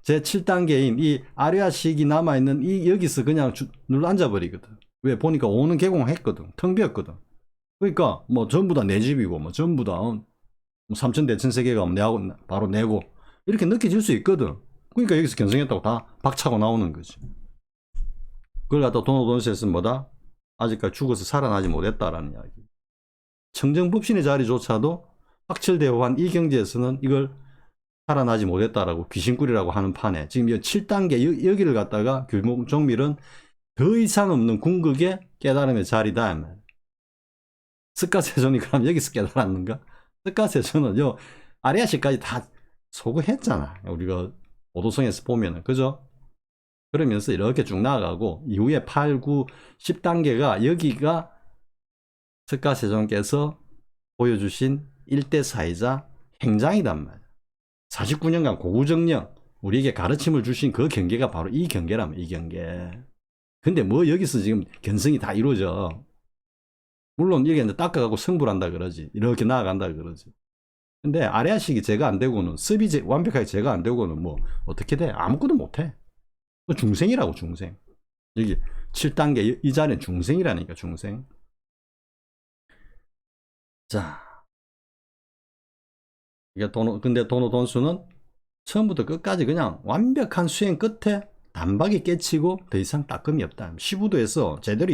제7단계인 이 아뢰아식이 남아있는 이 여기서 그냥 눌러 앉아버리거든. 왜? 보니까 오는 개공했거든. 텅 비었거든. 그러니까 뭐 전부 다 내 집이고 뭐 전부 다 삼천대천세계가 내하고 바로 내고 이렇게 느껴질 수 있거든. 그러니까 여기서 견성했다고 다 박차고 나오는 거지. 그걸 갖다 돈수에서 뭐다? 아직까지 죽어서 살아나지 못했다라는 이야기. 청정법신의 자리조차도 확철되어 한 이 경지에서는 이걸 살아나지 못했다라고 귀신꿀이라고 하는 판에 지금 7단계 여기를 갖다가 규목종밀은 더 이상 없는 궁극의 깨달음의 자리다. 스카세존이 그럼 여기서 깨달았는가? 스카세존은 요 아리아식까지 다 소구했잖아. 우리가 오도성에서 보면은. 그죠? 그러면서 이렇게 쭉 나아가고 이후에 8, 9, 10단계가 여기가 스카세존께서 보여주신 1대4이자 행장이단 말이야. 49년간 고구정령 우리에게 가르침을 주신 그 경계가 바로 이 경계라면 이 경계. 근데 뭐 여기서 지금 견성이 다 이루어져. 물론 여기 이제 닦아가고 승부한다 그러지. 이렇게 나아간다 그러지. 근데 아래아식이 제가 안 되고는 습이 완벽하게 제가 안 되고는 뭐 어떻게 돼? 아무것도 못해. 중생이라고 중생. 여기 7단계 이 자리는 중생이라니까 중생. 자, 이게 근데 돈수는 처음부터 끝까지 그냥 완벽한 수행 끝에 단박에 깨치고 더 이상 따끔이 없다. 시부도에서 제대로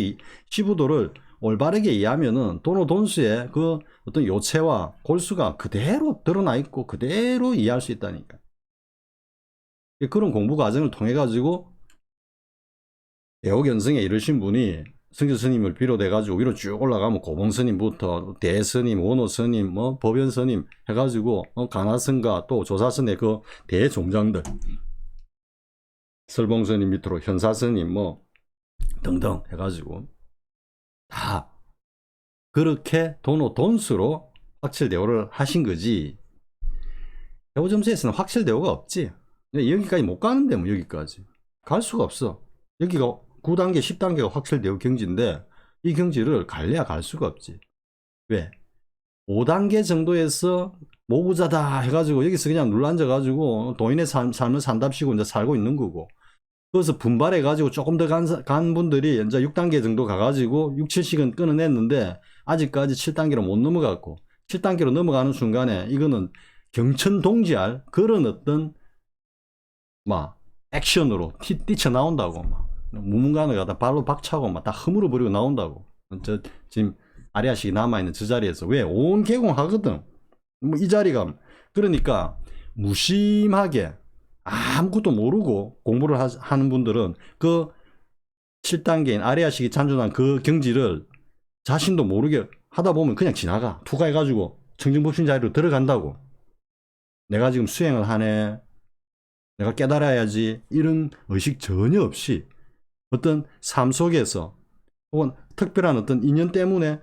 시부도를 올바르게 이해하면은 돈수의 그 어떤 요체와 골수가 그대로 드러나 있고 그대로 이해할 수 있다니까. 그런 공부 과정을 통해 가지고 대호견성에 이르신 분이 성규스님을 비롯해가지고 위로 쭉 올라가면 고봉스님부터 대스님, 원호스님, 뭐 법연스님 해가지고 가나선과 또 조사선의 그 대종장들, 설봉스님 밑으로 현사스님 뭐 등등 해가지고 다 그렇게 돈수로 확철대오를 하신 거지. 해오점수에서는 확실 대우가 없지. 여기까지 못 가는데 뭐 여기까지 갈 수가 없어. 여기가 9단계 10단계가 확실 대우 경지인데 이 경지를 갈래야 갈 수가 없지. 왜? 5단계 정도에서 모부자다 해가지고 여기서 그냥 눌러앉아가지고 돈인의 삶을 산답시고 이제 살고 있는 거고, 그래서 분발해가지고 조금 더 간 분들이 이제 6단계 정도 가가지고 6, 7씩은 끊어냈는데 아직까지 7단계로 못 넘어갔고, 7단계로 넘어가는 순간에 이거는 경천동지할 그런 어떤 막 액션으로 뛰쳐나온다고, 막 무문간을 갖다 발로 박차고 막 다 허물어 버리고 나온다고. 저 지금 아리아식이 남아있는 저 자리에서 왜 온 개공하거든. 뭐 이 자리가 그러니까 무심하게 아무것도 모르고 공부를 하는 분들은 그 7단계인 아리아식이 잔존한 그 경지를 자신도 모르게 하다 보면 그냥 지나가. 투과해가지고 청정법신 자리로 들어간다고. 내가 지금 수행을 하네, 내가 깨달아야지, 이런 의식 전혀 없이 어떤 삶 속에서 혹은 특별한 어떤 인연 때문에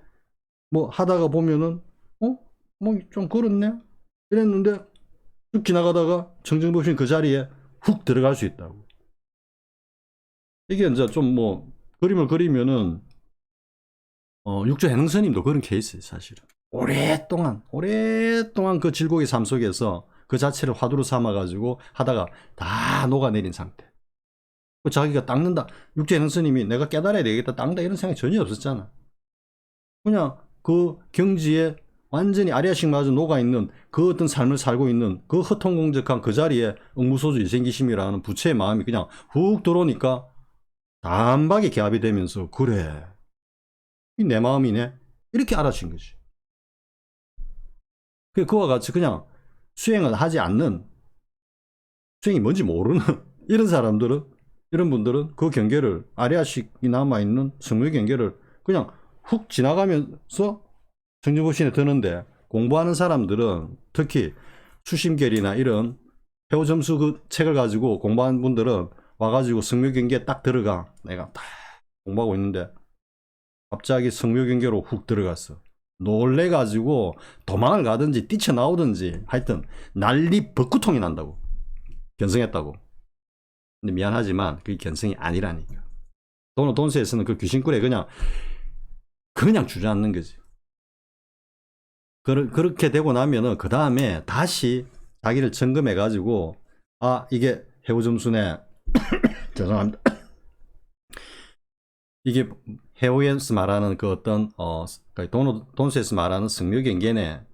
뭐 하다가 보면은 뭐 좀 그렇네 이랬는데 쭉 지나가다가 청정법신 그 자리에 훅 들어갈 수 있다고. 이게 이제 좀 뭐 그림을 그리면은 육조 해능스님도 그런 케이스예요. 사실은 오랫동안 그 질곡의 삶 속에서 그 자체를 화두로 삼아가지고 하다가 다 녹아내린 상태. 자기가 닦는다, 육조 해능스님이 내가 깨달아야 되겠다, 닦는다 이런 생각이 전혀 없었잖아. 그냥 그 경지에 완전히 아리아식마저 녹아있는 그 어떤 삶을 살고 있는 그 허통공적한 그 자리에 응무소주 이생기심이라는 부처의 마음이 그냥 훅 들어오니까 단박에 개합이 되면서, 그래, 이 내 마음이네, 이렇게 알아챈 거지. 그와 같이 그냥 수행을 하지 않는, 수행이 뭔지 모르는 이런 사람들은, 이런 분들은 그 경계를, 아리아식이 남아있는 성묘 경계를 그냥 훅 지나가면서 청정법신에 드는데, 공부하는 사람들은 특히 수심결이나 이런 해오점수 그 책을 가지고 공부하는 분들은 와가지고 성묘경계에 딱 들어가. 내가 딱 공부하고 있는데 갑자기 성묘경계로 훅 들어갔어. 놀래가지고 도망을 가든지 뛰쳐나오든지 하여튼 난리 벚구통이 난다고. 견성했다고. 근데 미안하지만 그게 견성이 아니라니까. 돈수에서는 그 귀신꿀에 그냥 주저앉는 거지. 그렇게 되고 나면은 그 다음에 다시 자기를 점검해 가지고, 아, 이게 해오점수네. 죄송합니다. 이게 해오에서 말하는 그 어떤 돈수에서 말하는 성묘경계네를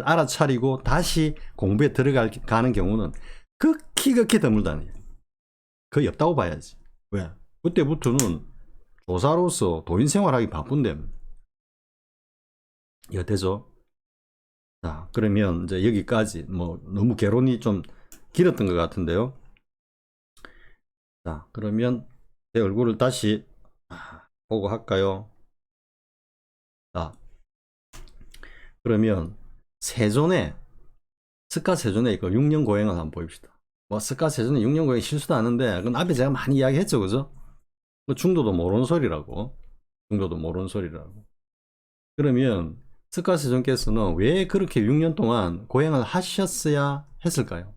알아차리고 다시 공부에 들어가는 경우는 극히 드물다는 얘기예요. 거의 없다고 봐야지. 왜? 그때부터는 조사로서 도인 생활하기 바쁜데. 이거 되죠? 자, 그러면 이제 여기까지 뭐 너무 개론이 좀 길었던 것 같은데요. 자, 그러면 제 얼굴을 다시 보고 할까요? 자, 그러면 세존에, 스카 세존에 이거 6년 고행을 한번 보입시다. 뭐 스카 세존에 6년 고행 실수도 하는데 그건 앞에 제가 많이 이야기했죠, 그죠? 중도도 모르는 소리라고. 중도도 모르는 소리라고. 그러면 스카 세존께서는 왜 그렇게 6년 동안 고행을 하셨어야 했을까요?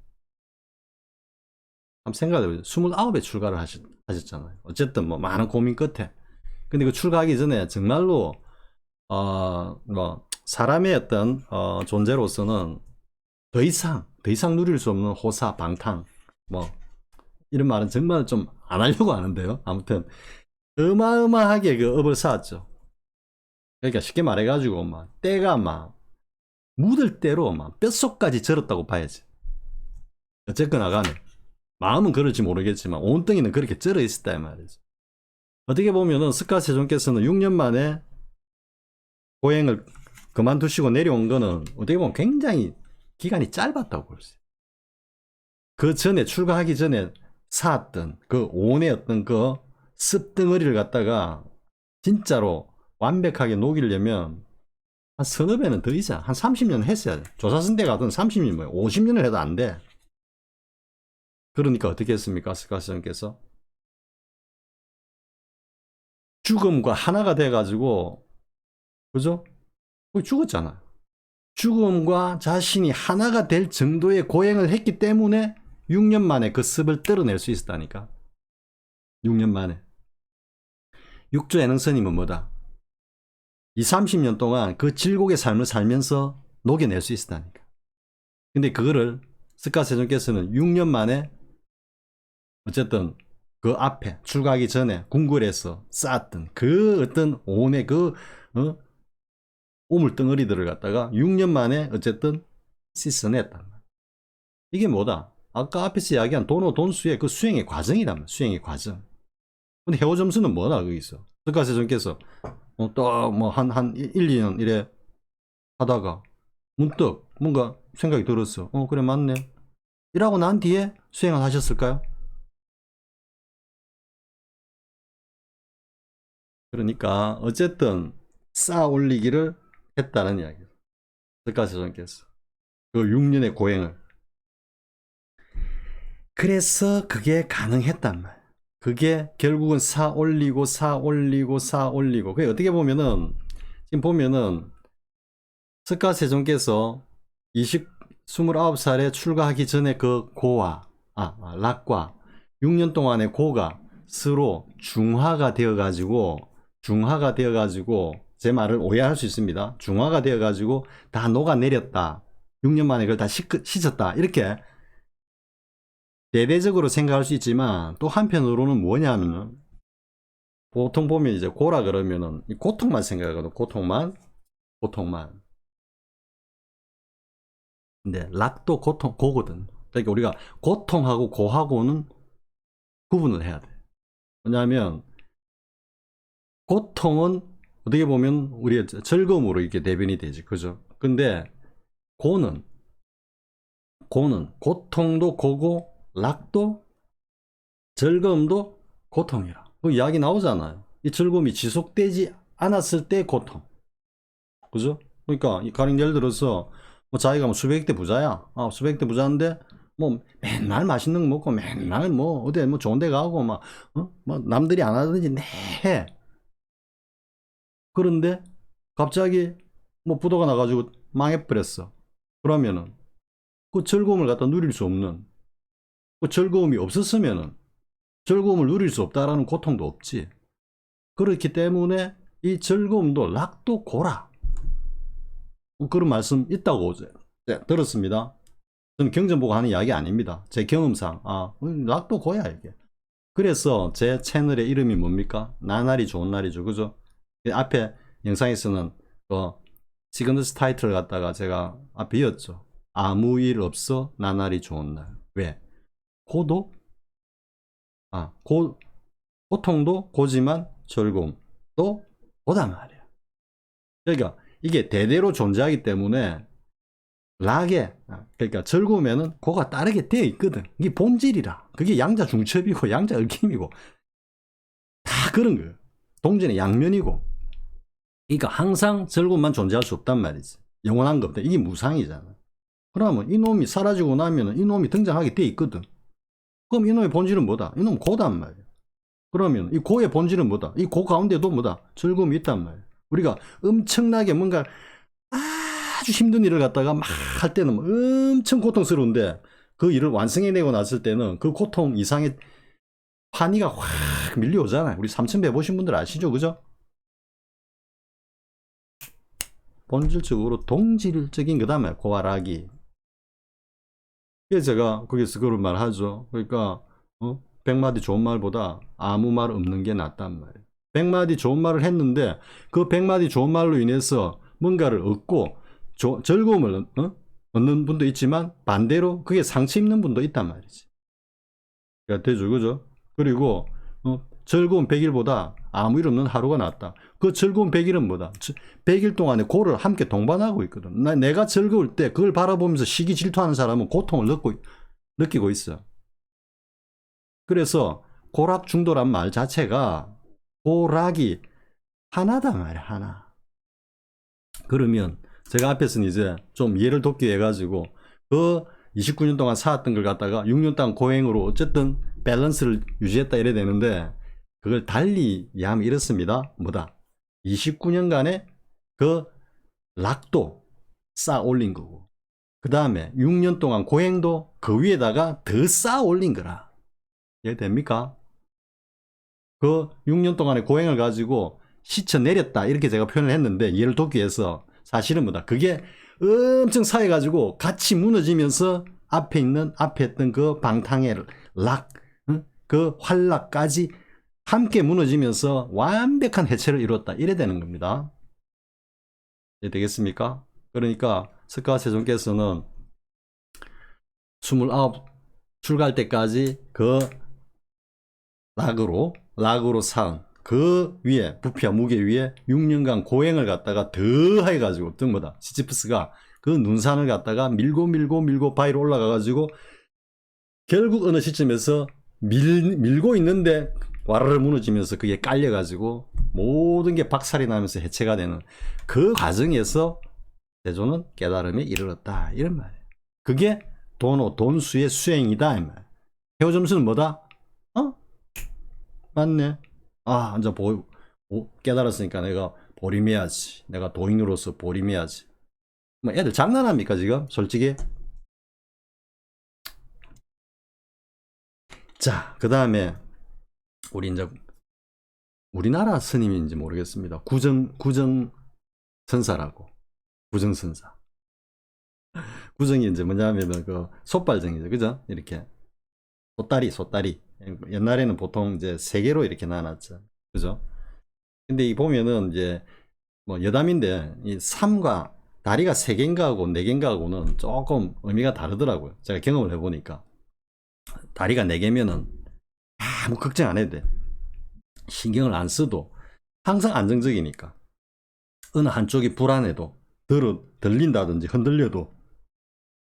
한번 생각해보세요. 29에 출가를 하셨잖아요. 어쨌든 뭐 많은 고민 끝에. 근데 그 출가하기 전에 정말로 뭐 사람의 어떤 존재로서는 더 이상 누릴 수 없는 호사, 방탕, 뭐 이런 말은 정말 좀 안 하려고 하는데요. 아무튼 어마어마하게 그 업을 쌓았죠. 그러니까 쉽게 말해가지고 막 때가 막 묻을 대로 막 뼛속까지 절었다고 봐야지. 어쨌거나 간에 마음은 그럴지 모르겠지만 온덩이는 그렇게 절어 있었다 이 말이죠. 어떻게 보면은 스카 세존께서는 6년 만에 고행을 그만두시고 내려온 거는 어떻게 보면 굉장히 기간이 짧았다고 볼 수 있어요. 그 전에, 출가하기 전에 쌓았던 그 온의 어떤 그 습덩어리를 갖다가 진짜로 완벽하게 녹이려면 한 서너 배는 더 이상, 한 30년 했어야 돼. 조사선대 가든 30년, 뭐 50년을 해도 안 돼. 그러니까 어떻게 했습니까? 스카스님께서 죽음과 하나가 돼가지고, 그죠? 거의 죽었잖아. 죽음과 자신이 하나가 될 정도의 고행을 했기 때문에 6년 만에 그 습을 떨어낼 수 있었다니까. 6년 만에. 육조 애능스님은 뭐다? 20, 30년 동안 그 질곡의 삶을 살면서 녹여낼 수 있었다니까. 근데 그거를 스카세존께서는 6년 만에 어쨌든 그 앞에 출가하기 전에 궁궐에서 쌓았던 그 어떤 온의 그 오물덩어리들을 갖다가 6년 만에 어쨌든 씻어냈단 말이야. 이게 뭐다? 아까 앞에서 이야기한 도노 돈수의 그 수행의 과정이란 말이야. 수행의 과정. 근데 해오 점수는 뭐다 거기서? 스카세존께서 또 뭐 한 1, 2년 이래 하다가 문득 뭔가 생각이 들었어. 그래 맞네. 이라고 난 뒤에 수행을 하셨을까요? 그러니까 어쨌든 쌓아 올리기를 했다는 이야기예요. 스카세존께서 그 6년의 고행을. 그래서 그게 가능했단 말이에요. 그게 결국은 쌓아 올리고 쌓아 올리고 쌓아 올리고. 그게 어떻게 보면은 지금 보면은 스카세존께서 29살에 출가하기 전에 그 고와 락과 6년 동안의 고가 서로 중화가 되어가지고 제 말을 오해할 수 있습니다. 중화가 되어가지고 다 녹아내렸다. 6년 만에 그걸 다 씻었다. 이렇게 대대적으로 생각할 수 있지만 또 한편으로는 뭐냐면은 보통 보면 이제 고라 그러면은 고통만 생각하거든. 고통만. 근데 락도 고거든. 그러니까 우리가 고통하고 고하고는 구분을 해야 돼. 왜냐하면 고통은 어떻게 보면 우리의 즐거움으로 이렇게 대변이 되지, 그죠? 근데 고는 고통도 고고 락도 즐거움도 고통이라. 그 이야기 나오잖아요. 이 즐거움이 지속되지 않았을 때 고통, 그죠? 그러니까 가령 예를 들어서 뭐 자기가 뭐 수백 대 부자야. 수백 대 부자인데 뭐 맨날 맛있는 거 먹고 맨날 뭐 어디 뭐 좋은 데 가고 막 뭐 남들이 안 하든지 내 해. 그런데 갑자기 뭐 부도가 나가지고 망해버렸어. 그러면은 그 즐거움을 갖다 누릴 수 없는, 그 즐거움이 없었으면은 즐거움을 누릴 수 없다라는 고통도 없지. 그렇기 때문에 이 즐거움도 락도 고라. 그런 말씀 있다고 들었습니다. 저는 경전 보고 하는 이야기 아닙니다. 제 경험상 락도 고야 이게. 그래서 제 채널의 이름이 뭡니까? 나날이 좋은 날이죠, 그죠? 앞에 영상에서는 시그너스 타이틀을 갖다가 제가 앞에 이었죠. 아무 일 없어 나날이 좋은 날. 왜? 고도? 고통도 고지만 즐거움도 고단 말이야. 그러니까 이게 대대로 존재하기 때문에 락에, 그러니까 즐거움에는 고가 따르게 되어 있거든. 이게 본질이라. 그게 양자 중첩이고 양자 얽힘이고 다 그런 거예요. 동전의 양면이고. 그러니까 항상 즐거움만 존재할 수 없단 말이지. 영원한 거 없다. 이게 무상이잖아. 그러면 이놈이 사라지고 나면 이놈이 등장하게 돼 있거든. 그럼 이놈의 본질은 뭐다? 이놈은 고단 말이야. 그러면 이 고의 본질은 뭐다? 이 고 가운데도 뭐다? 즐거움이 있단 말이야. 우리가 엄청나게 뭔가 아주 힘든 일을 갖다가 막 할 때는 엄청 고통스러운데 그 일을 완성해내고 났을 때는 그 고통 이상의 환희가 확 밀려오잖아요. 우리 삼천배 보신 분들 아시죠? 그죠? 본질적으로 동질적인 거다 말이야. 고와 락이. 그래서 제가 거기서 그런 말 하죠. 그러니까 100마디 좋은 말보다 아무 말 없는 게 낫단 말이에요. 100마디 좋은 말을 했는데 그 100마디 좋은 말로 인해서 뭔가를 얻고 즐거움을 얻는 분도 있지만 반대로 그게 상처 입는 분도 있단 말이지. 그러니까 되죠, 그죠? 그리고 즐거운 100일보다 아무 일 없는 하루가 낫다. 그 즐거운 100일은 뭐다? 100일 동안에 고를 함께 동반하고 있거든. 내가 즐거울 때 그걸 바라보면서 시기 질투하는 사람은 고통을 느끼고 있어. 그래서 고락 중도란 말 자체가 고락이 하나다 말이야, 하나. 그러면 제가 앞에서는 이제 좀 예를 돕기 위해 가지고 그 29년 동안 쌓았던 걸 갖다가 6년 동안 고행으로 어쨌든 밸런스를 유지했다 이래 되는데 그걸 달리 이해하면 이렇습니다. 뭐다? 29년간의 그 락도 쌓아 올린 거고, 그 다음에 6년 동안 고행도 그 위에다가 더 쌓아 올린 거라. 이해됩니까? 그 6년 동안의 고행을 가지고 시쳐 내렸다, 이렇게 제가 표현을 했는데, 이해를 돕기 위해서 사실은 뭐다, 그게 엄청 쌓여가지고 같이 무너지면서 앞에 했던 그 방탕의 락, 그 활락까지 함께 무너지면서 완벽한 해체를 이뤘다, 이래 되는 겁니다. 이해 되겠습니까? 그러니까 석가 세존께서는 29 출가할 때까지 그 락으로 쌓은 그 위에, 부피와 무게 위에 6년간 고행을 갖다가 더 해가지고, 뭐다, 시지프스가 그 눈산을 갖다가 밀고 바위로 올라가가지고 결국 어느 시점에서 밀고 있는데 와르르 무너지면서 그게 깔려가지고 모든 게 박살이 나면서 해체가 되는 그 과정에서 세존은 깨달음에 이르렀다, 이런 말이에요. 그게 돈수의 수행이다, 이 말. 해오점수는 뭐다? 맞네. 이제 깨달았으니까 내가 보림해야지. 내가 도인으로서 보림해야지. 뭐 애들 장난합니까, 지금? 솔직히. 자, 그 다음에 우리 이제 우리나라 스님인지 모르겠습니다. 구정선사라고. 구정선사. 구정이 이제 뭐냐면 그 솥발정이죠, 그죠? 이렇게 솥다리. 옛날에는 보통 이제 세 개로 이렇게 나눴죠, 그죠? 근데 이 보면은 이제 뭐 여담인데, 이 삼과 다리가 세 개인가 하고 네 개인가 하고는 조금 의미가 다르더라고요. 제가 경험을 해보니까 다리가 네 개면은 아무 걱정 안 해도 돼. 신경을 안 써도 항상 안정적이니까. 어느 한쪽이 불안해도, 들린다든지 흔들려도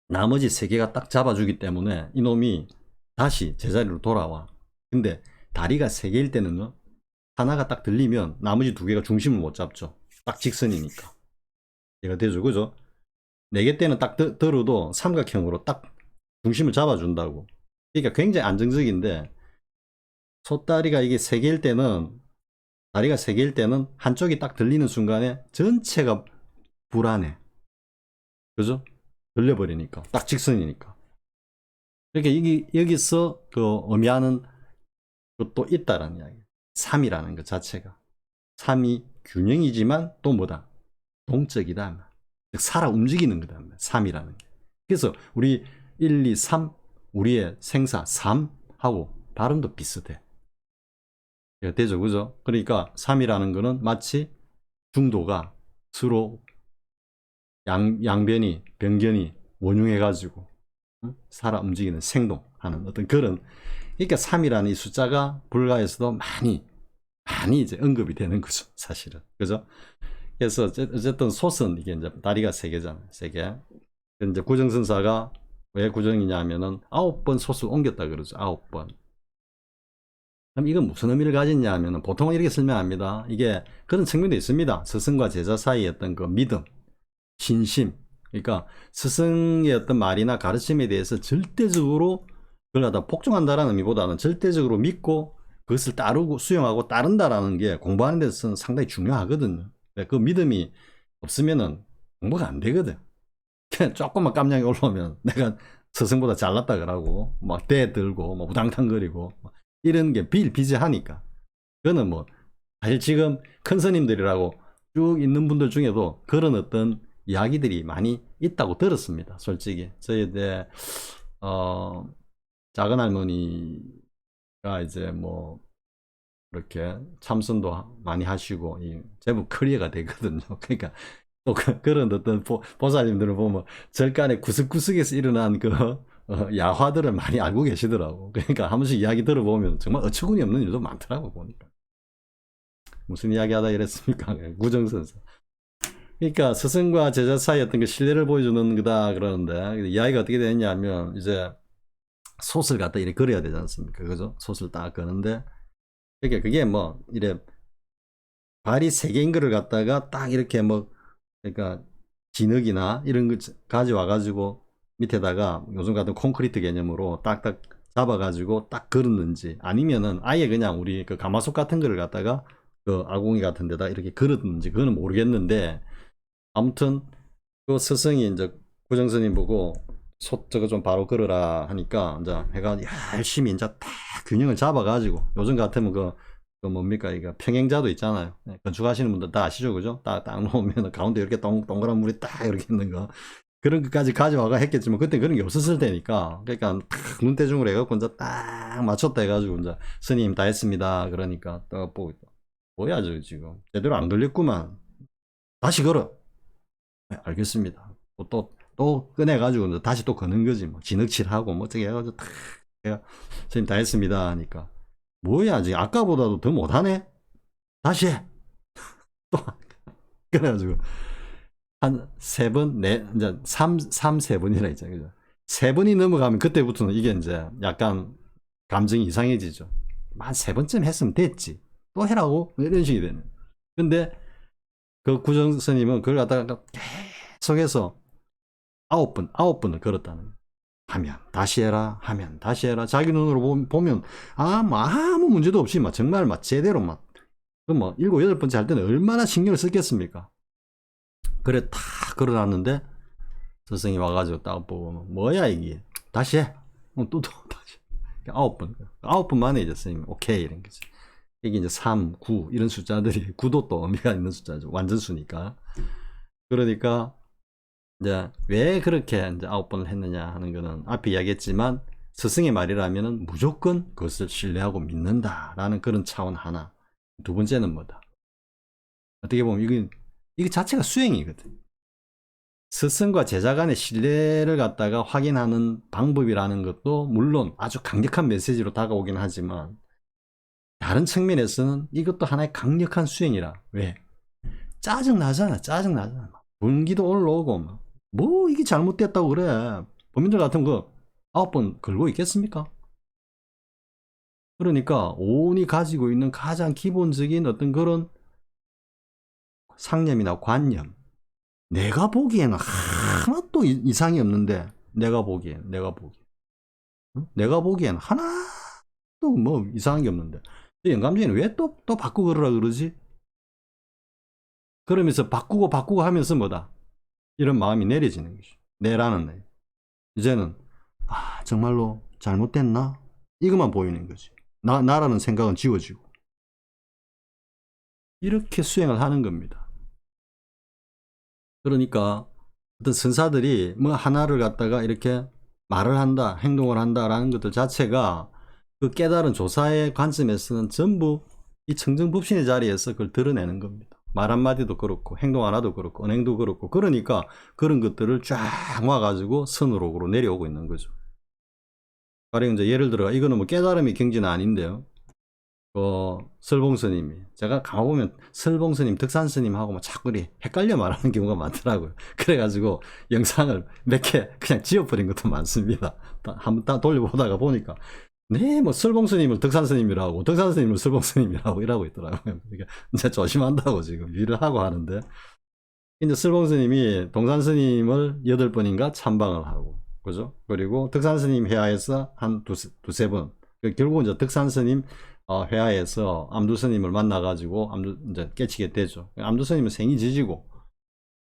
나머지 세 개가 딱 잡아주기 때문에 이놈이 다시 제자리로 돌아와. 근데 다리가 세 개일 때는요, 하나가 딱 들리면 나머지 두 개가 중심을 못 잡죠. 딱 직선이니까. 얘가 되죠, 그죠? 네 개 때는 딱 들어도 삼각형으로 딱 중심을 잡아준다고. 그러니까 굉장히 안정적인데, 솥다리가 이게 세 개일 때는, 다리가 세 개일 때는 한쪽이 딱 들리는 순간에 전체가 불안해. 그죠? 들려버리니까. 딱 직선이니까. 그러니까 여기서 그 의미하는 것도 있다라는 이야기. 삼이라는 것 자체가. 삼이 균형이지만 또 뭐다? 동적이다. 살아 움직이는 거다. 삼이라는 게. 그래서 우리 1, 2, 3, 우리의 생사 3하고 발음도 비슷해. 되죠, 그죠? 그러니까 3이라는 거는 마치 중도가 서로 양변이, 변견이 원흉해가지고 살아 움직이는, 생동하는 어떤 그런. 그러니까 3이라는 이 숫자가 불가에서도 많이 이제 언급이 되는 거죠, 사실은. 그죠? 그래서 어쨌든 솥은 이게 이제 다리가 세 개잖아요, 세 개. 이제 구정선사가 왜 구정이냐면은 9번 솥을 옮겼다 그러죠, 9번. 그럼 이건 무슨 의미를 가졌냐 하면은, 보통은 이렇게 설명합니다. 이게 그런 측면도 있습니다. 스승과 제자 사이의 어떤 그 믿음, 신심. 그러니까 스승의 어떤 말이나 가르침에 대해서 절대적으로, 그걸 갖다 복종한다라는 의미보다는 절대적으로 믿고 그것을 따르고 수용하고 따른다라는 게 공부하는 데서는 상당히 중요하거든요. 그 믿음이 없으면은 공부가 안 되거든. 조금만 깜냥이 올라오면 내가 스승보다 잘났다 그러고 막 대들고 뭐 우당탕거리고 이런 게 비일비재하니까. 그거는 뭐 사실 지금 큰 스님들이라고 쭉 있는 분들 중에도 그런 어떤 이야기들이 많이 있다고 들었습니다, 솔직히. 저희 작은 할머니가 이제 뭐 이렇게 참선도 많이 하시고 제법 커리어가 되거든요. 그러니까 또 그런 어떤 보살님들을 보면 절간에 구석구석에서 일어난 그 야화들을 많이 알고 계시더라고. 그러니까 한 번씩 이야기 들어보면 정말 어처구니 없는 일도 많더라고, 보니까. 무슨 이야기 하다 이랬습니까? 구정선사. 그러니까 스승과 제자 사이 어떤 그 신뢰를 보여주는 거다 그러는데, 이야기가 어떻게 되냐면, 이제 솥을 갖다 이렇게 그려야 되지 않습니까? 그죠? 솥을 딱 그는데, 그러니까 그게 뭐 이래 발이 세 개인 거를 갖다가 딱 이렇게 뭐, 그러니까 진흙이나 이런 거 가져와 가지고 밑에다가 요즘 같은 콘크리트 개념으로 딱딱 잡아 가지고 딱 걸었는지, 아니면은 아예 그냥 우리 그 가마솥 같은 거를 갖다가 그 아궁이 같은 데다 이렇게 걸었는지, 그거는 모르겠는데, 아무튼 그 스승이 이제 구정스님 보고 저거 좀 바로 걸어라 하니까 이제 해가 열심히 이제 딱 균형을 잡아가지고 요즘 같으면 그 뭡니까 이거 평행자도 있잖아요. 건축하시는 분들 다 아시죠, 그죠? 딱 놓으면 가운데 이렇게 동그란 물이 딱 이렇게 있는 거 그런 것까지 가져와가 했겠지만 그때 그런 게 없었을 때니까 그러니까 딱 눈대중으로 해갖고 이제 딱 맞췄다 해가지고 이제 스님 다 했습니다. 그러니까 딱 보고 뭐야 저 지금 제대로 안 걸렸구만. 다시 걸어. 네, 알겠습니다. 또 꺼내가지고 다시 또 거는 거지. 뭐, 진흙칠하고, 뭐, 어떻게 해가지고, 탁, 내가, 선생님 다 했습니다. 하니까. 뭐야, 지금 아까보다도 더 못하네? 다시 해! 또, 그래가지고, 한 세 번, 이제 세 번이라 했잖아. 그죠? 세 번이 넘어가면 그때부터는 이게 이제 약간 감정이 이상해지죠. 한 세 번쯤 했으면 됐지. 또 해라고? 이런 식이 되는. 근데, 그 구정 스님은 그걸 갖다가 계속해서 아홉 번을 걸었다는 거예요. 하면 다시 해라, 하면 다시 해라. 자기 눈으로 보면 뭐 아무 문제도 없이 막 정말 막 제대로 뭐 일곱 여덟 번째 할 때는 얼마나 신경을 썼겠습니까? 그래 다 걸어놨는데 스승이 와가지고 딱 보고 뭐야 이게 다시 해. 또 다시 아홉 번 만에 이제 스님이 오케이 이런 거지. 이게 이제 3, 9 이런 숫자들이 9도 또 의미가 있는 숫자죠. 완전수니까. 그러니까 이제 왜 그렇게 이제 9번을 했느냐 하는 거는 앞에 이야기했지만 스승의 말이라면은 무조건 그것을 신뢰하고 믿는다라는 그런 차원 하나. 두 번째는 뭐다? 어떻게 보면 이게 자체가 수행이거든. 스승과 제자 간의 신뢰를 갖다가 확인하는 방법이라는 것도 물론 아주 강력한 메시지로 다가오긴 하지만 다른 측면에서는 이것도 하나의 강력한 수행이라. 왜? 짜증나잖아. 분기도 올라오고 뭐 이게 잘못됐다고 그래. 범인들 같은 거 9번 걸고 있겠습니까? 그러니까 오온이 가지고 있는 가장 기본적인 어떤 그런 상념이나 관념, 내가 보기에는 하나도 이상이 없는데 내가 보기엔 내가 보기엔 하나도 뭐 이상한 게 없는데 영감쟁이는 왜 또 바꾸고 그러라 그러지? 그러면서 바꾸고 하면서 뭐다? 이런 마음이 내려지는 것이. 내라는 애. 이제는 정말로 잘못됐나? 이것만 보이는 거지. 나라는 생각은 지워지고. 이렇게 수행을 하는 겁니다. 그러니까 어떤 선사들이 뭐 하나를 갖다가 이렇게 말을 한다, 행동을 한다라는 것들 자체가 그 깨달은 조사의 관점에서는 전부 이 청정법신의 자리에서 그걸 드러내는 겁니다. 말 한마디도 그렇고 행동 하나도 그렇고 언행도 그렇고 그러니까 그런 것들을 쫙 와가지고 선으로 내려오고 있는 거죠. 가령 이제 예를 들어 이거는 뭐 깨달음의 경지는 아닌데요. 설봉스님이 제가 가보면 설봉스님, 덕산스님하고 뭐 자꾸 헷갈려 말하는 경우가 많더라고요. 그래가지고 영상을 몇 개 그냥 지워버린 것도 많습니다. 한번 돌려보다가 보니까 네, 뭐 설봉스님을 덕산스님이라고, 덕산스님을 설봉스님이라고 이러고 있더라고요. 그러니까 이제 조심한다고 지금 유의를 하고 하는데 이제 설봉스님이 동산스님을 8번인가 참방을 하고, 그죠? 그리고 덕산스님 회화에서 한 두세 번. 결국 이제 덕산스님 회화에서 암두스님을 만나가지고 이제 깨치게 되죠. 암두스님은 생이 지지고,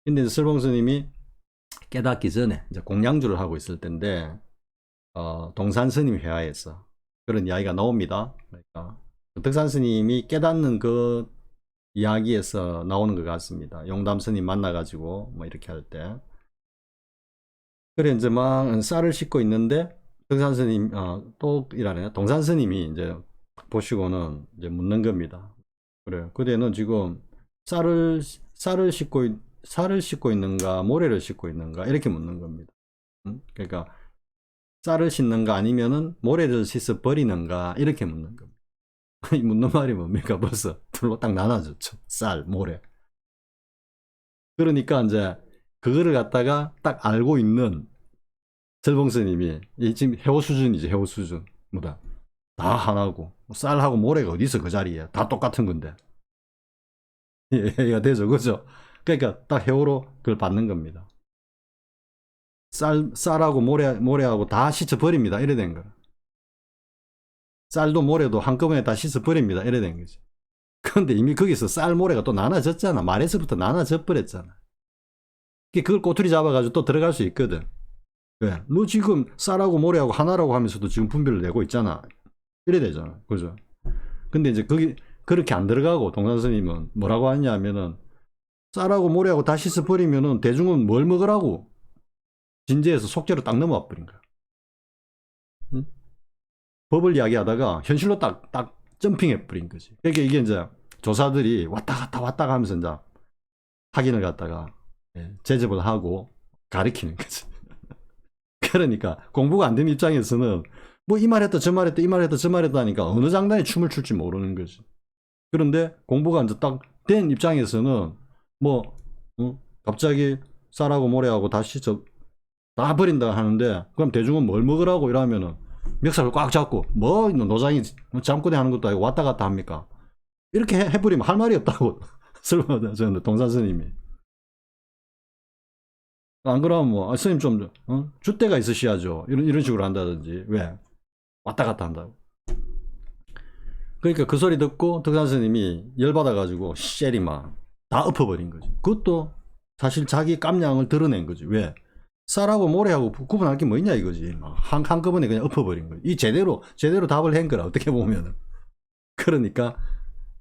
근데 설봉스님이 깨닫기 전에 이제 공양주를 하고 있을 텐데, 동산스님 회화에서 그런 이야기가 나옵니다. 그러니까 덕산스님이 깨닫는 그 이야기에서 나오는 것 같습니다. 용담스님 만나가지고 뭐 이렇게 할 때. 그래 이제 막 쌀을 씻고 있는데 덕산스님 또 이라네 동산스님이 이제 보시고는 이제 묻는 겁니다. 그래 그대는 지금 쌀을 씻고 있는가 모래를 씻고 있는가 이렇게 묻는 겁니다. 그러니까 쌀을 씻는가 아니면은 모래를 씻어 버리는가 이렇게 묻는 겁니다. 이 묻는 말이 뭡니까? 벌써 둘로 딱 나눠졌죠. 쌀, 모래. 그러니까 이제 그거를 갖다가 딱 알고 있는 설봉스님이 지금 해오 수준이지, 해오 수준. 뭐다? 다 하나고 쌀하고 모래가 어디 있어 그 자리에 다 똑같은 건데 이해가 되죠, 그죠? 그러니까 딱 해오로 그걸 받는 겁니다. 쌀하고 모래하고 다 씻어 버립니다. 이래 된 거야. 쌀도 모래도 한꺼번에 다 씻어 버립니다. 이래 된 거지. 그런데 이미 거기서 쌀 모래가 또 나눠졌잖아. 말에서부터 나눠져 버렸잖아. 그걸 꼬투리 잡아가지고 또 들어갈 수 있거든. 왜? 너 지금 쌀하고 모래하고 하나라고 하면서도 지금 분별을 내고 있잖아. 이래 되잖아. 그죠? 근데 이제 그게 그렇게 안 들어가고 동산 스님은 뭐라고 하냐면은 쌀하고 모래하고 다 씻어버리면은 대중은 뭘 먹으라고 진지해서 속죄로 딱 넘어와 버린 거야. 응? 법을 이야기하다가 현실로 딱 점핑해 버린 거지. 그러니까 이게 이제 조사들이 왔다 갔다 왔다 가면서 이제 확인을 갖다가 제접을 하고 가리키는 거지. 그러니까 공부가 안 된 입장에서는 뭐 이 말했다 저 말했다 이 말했다 저 말했다 하니까 어느 장단에 춤을 출지 모르는 거지. 그런데 공부가 이제 딱 된 입장에서는 뭐 갑자기 쌀하고 모래하고 다시 다 버린다 하는데 그럼 대중은 뭘 먹으라고 이러면은 멱살을 꽉 잡고 뭐 노장이 잠꼬대 하는 것도 아니고 왔다 갔다 합니까? 이렇게 해버리면 할 말이 없다고 설마 저는 동산 스님이 안 그러면 뭐 스님 좀 줏대가 있으셔야죠 이런 식으로 한다든지 왜 왔다 갔다 한다고. 그러니까 그 소리 듣고 덕산 스님이 열받아가지고 쉐리마 다 엎어버린 거지. 그것도 사실 자기 깜냥을 드러낸 거지. 왜? 쌀하고 모래하고 구분할 게 뭐 있냐 이거지. 한꺼번에 그냥 엎어버린 거지. 이 제대로 답을 한 거라 어떻게 보면은. 그러니까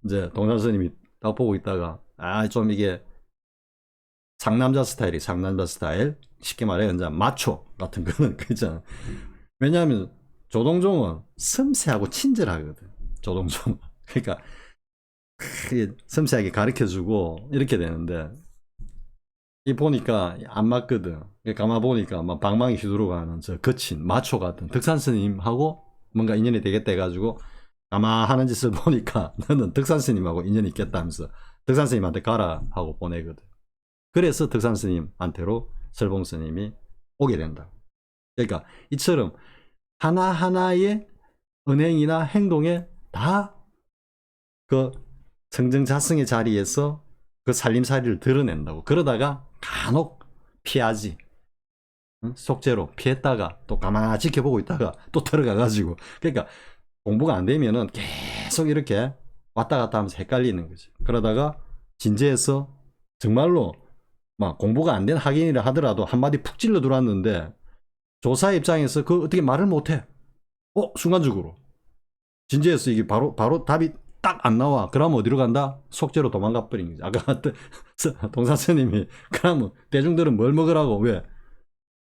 이제 동산 스님이 딱 보고 있다가 좀 이게 상남자 스타일 쉽게 말해 이제 마초 같은 거는 그잖아. 왜냐하면 조동종은 섬세하고 친절하거든. 조동종. 그러니까 섬세하게 가르쳐주고 이렇게 되는데 이 보니까 안 맞거든. 가만 보니까 막 방망이 휘두르가는 저 거친 마초 같은 덕산 스님하고 뭔가 인연이 되겠다 해가지고 가만 하는 짓을 보니까 너는 덕산 스님하고 인연이 있겠다면서 덕산 스님한테 가라 하고 보내거든. 그래서 덕산 스님한테로 설봉 스님이 오게 된다. 그러니까 이처럼 하나하나의 은행이나 행동에 다 그 성정자성의 자리에서 그 살림살이를 드러낸다고. 그러다가 간혹 피하지. 속죄로 피했다가 또 가만히 지켜보고 있다가 또 들어가가지고. 그러니까 공부가 안 되면은 계속 이렇게 왔다 갔다 하면서 헷갈리는 거지. 그러다가 진지해서 정말로 막 공부가 안 된 학인이라 하더라도 한마디 푹 찔러 들어왔는데 조사 입장에서 그 어떻게 말을 못해. 순간적으로. 진지해서 이게 바로 답이 딱 안 나와. 그러면 어디로 간다? 속죄로 도망가 버린 거지. 아까 동산 스님이 그러면 대중들은 뭘 먹으라고 왜?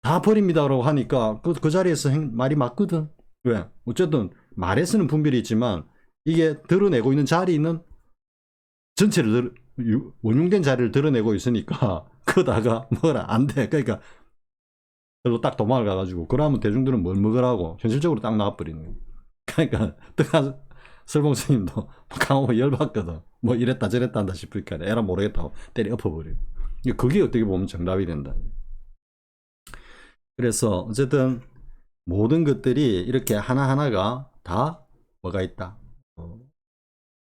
다 버립니다라고 하니까 그 자리에서 말이 맞거든. 왜? 어쨌든 말에서는 분별이 있지만 이게 드러내고 있는 자리는 전체를 원흉된 자리를 드러내고 있으니까 그러다가 뭐라 안 돼. 그러니까 별로 딱 도망을 가가지고 그러면 대중들은 뭘 먹으라고 현실적으로 딱 나와버리는 거야. 그러니까 설봉 스님도 강호 열받거든. 뭐 이랬다 저랬다 한다 싶으니까 에라 모르겠다고 때려 엎어버려. 그게 어떻게 보면 정답이 된다. 그래서 어쨌든 모든 것들이 이렇게 하나하나가 다 뭐가 있다.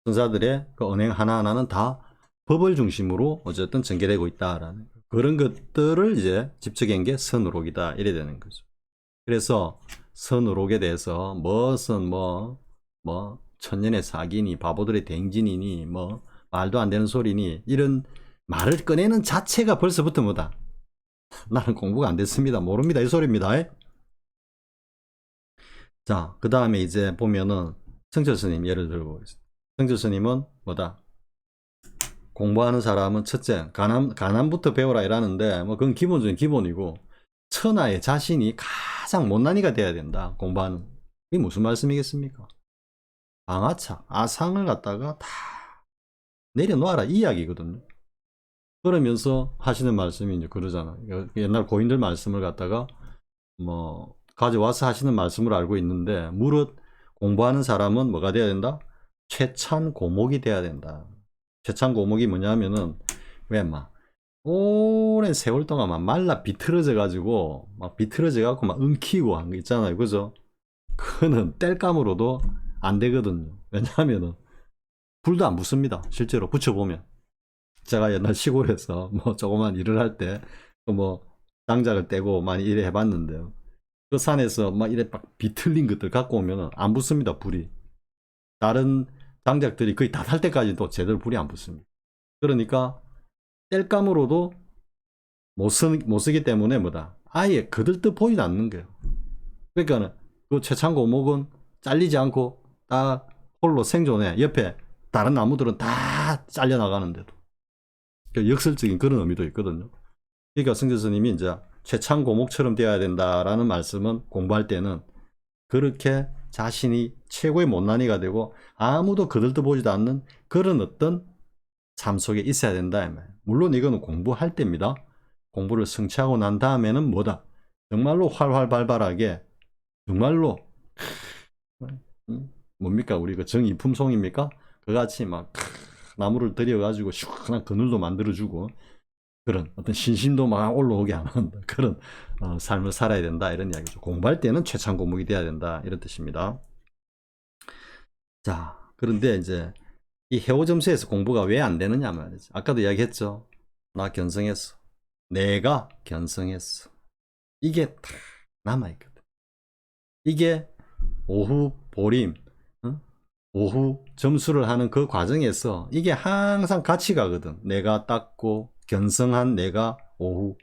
선사들의 그 언행 하나하나는 다 법을 중심으로 어쨌든 전개되고 있다라는 그런 것들을 이제 집적한 게 선의록이다 이래 되는 거죠. 그래서 선의록에 대해서 무슨 뭐 천년의 사기니 바보들의 댕진이니 뭐 말도 안 되는 소리니 이런 말을 꺼내는 자체가 벌써부터 뭐다. 나는 공부가 안 됐습니다. 모릅니다. 이 소리입니다. 자, 그 다음에 이제 보면은 성철스님 예를 들고 성철스님은 뭐다. 공부하는 사람은 첫째 가난부터 배워라 이라는데 뭐 그건 기본적인 기본이고 천하의 자신이 가장 못난이가 돼야 된다. 공부하는. 이게 무슨 말씀이겠습니까? 방아차, 아상을 갖다가 다 내려놓아라 이 이야기거든요. 그러면서 하시는 말씀이 이제 그러잖아요. 옛날 고인들 말씀을 갖다가 뭐 가져와서 하시는 말씀을 알고 있는데 무릇 공부하는 사람은 뭐가 돼야 된다? 최찬 고목이 돼야 된다. 최찬 고목이 뭐냐면은 왜 막 오랜 세월 동안 막 말라 비틀어져 가지고 막 비틀어져 갖고 막 엉키고 한 거 있잖아요. 그죠? 그거는 땔감으로도 안 되거든요. 왜냐하면은 불도 안 붙습니다. 실제로 붙여보면. 제가 옛날 시골에서 뭐 조그만 일을 할 때 뭐 장작을 떼고 많이 일해 해봤는데요. 그 산에서 막 이래 막 비틀린 것들 갖고 오면 안 붙습니다. 불이. 다른 장작들이 거의 다 탈 때까지도 제대로 불이 안 붙습니다. 그러니까 땔감으로도 못 쓰기 때문에 뭐다. 아예 거들떠 보이지 않는 거예요. 그러니까는 그 최창고목은 잘리지 않고 딱 홀로 생존해. 옆에 다른 나무들은 다 잘려나가는데도. 그 역설적인 그런 의미도 있거든요. 그러니까 성재 스님이 이제 최창고목처럼 되어야 된다라는 말씀은 공부할 때는 그렇게 자신이 최고의 못난이가 되고 아무도 거들떠 보지도 않는 그런 어떤 삶 속에 있어야 된다. 물론 이거는 공부할 때입니다. 공부를 성취하고 난 다음에는 뭐다? 정말로 활활발발하게 정말로 뭡니까? 우리 그 정이품송입니까? 그같이 막 나무를 들여가지고 시원한 그늘도 만들어주고 그런 어떤 신심도 막 올라오게 하는 그런 삶을 살아야 된다 이런 이야기죠. 공부할 때는 최창고목이 돼야 된다 이런 뜻입니다. 자, 그런데 이제 이 해오점수에서 공부가 왜 안 되느냐 말이지. 아까도 이야기했죠. 나 견성했어. 내가 견성했어. 이게 다 남아있거든. 이게 오후 보림, 오후 점수를 하는 그 과정에서 이게 항상 같이 가거든. 내가 닦고 견성한 내가 오후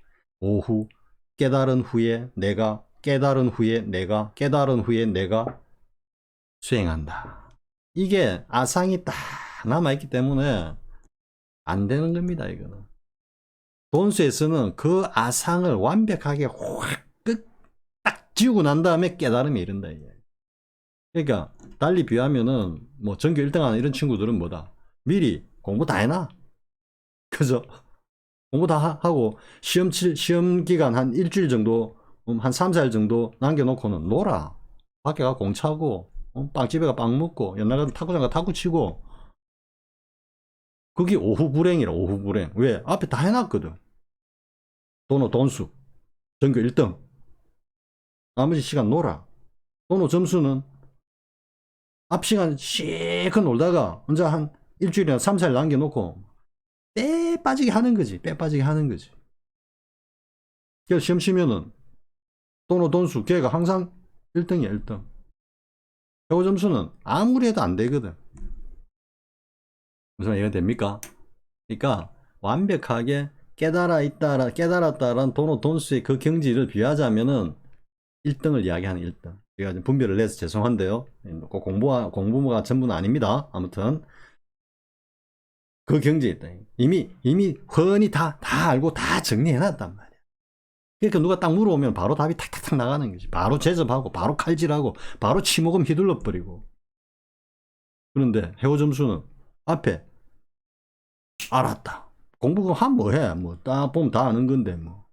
깨달은 후에 내가 깨달은 후에 내가 깨달은 후에 내가 수행한다. 이게 아상이 딱 남아있기 때문에 안 되는 겁니다. 이거는 돈수에서는 그 아상을 완벽하게 확 딱 지우고 난 다음에 깨달음이 이른다. 이게. 그러니까 달리 비하면은 뭐 전교 1등 하는 이런 친구들은 뭐다? 미리 공부 다 해놔. 그죠? 공부 다 하고 시험 기간 한 일주일 정도 한 3, 4일 정도 남겨놓고는 놀아. 밖에 가 공차고 빵집에 가 빵 먹고 옛날 같은 탁구장 가 탁구 치고 그게 오후 불행이라. 오후 불행. 왜? 앞에 다 해놨거든. 돈수 전교 1등 나머지 시간 놀아. 점수는 앞 시간 실컷 놀다가 혼자 한 일주일이나 3, 4일 남겨놓고 빼 빠지게 하는 거지. 빼 빠지게 하는 거지. 그래서 시험 치면은 돈수 걔가 항상 1등이야 1등. 최고 점수는 아무리 해도 안 되거든. 무슨 이해가 됩니까? 그러니까 완벽하게 깨달았다라는 돈수의 그 경지를 비하자면은 1등을 이야기하는 1등. 제가 좀 분별을 내서 죄송한데요. 꼭 공부가 전부는 아닙니다. 아무튼 그 경지에 있다. 이미 훤히 다 알고 다 정리해놨단 말이야. 그러니까 누가 딱 물어보면 바로 답이 탁탁탁 나가는 거지. 바로 제접하고 바로 칼질하고 바로 치목음 휘둘러 버리고. 그런데 해오 점수는 앞에 알았다. 공부 하면 뭐해? 뭐 딱 보면 다 아는 건데 뭐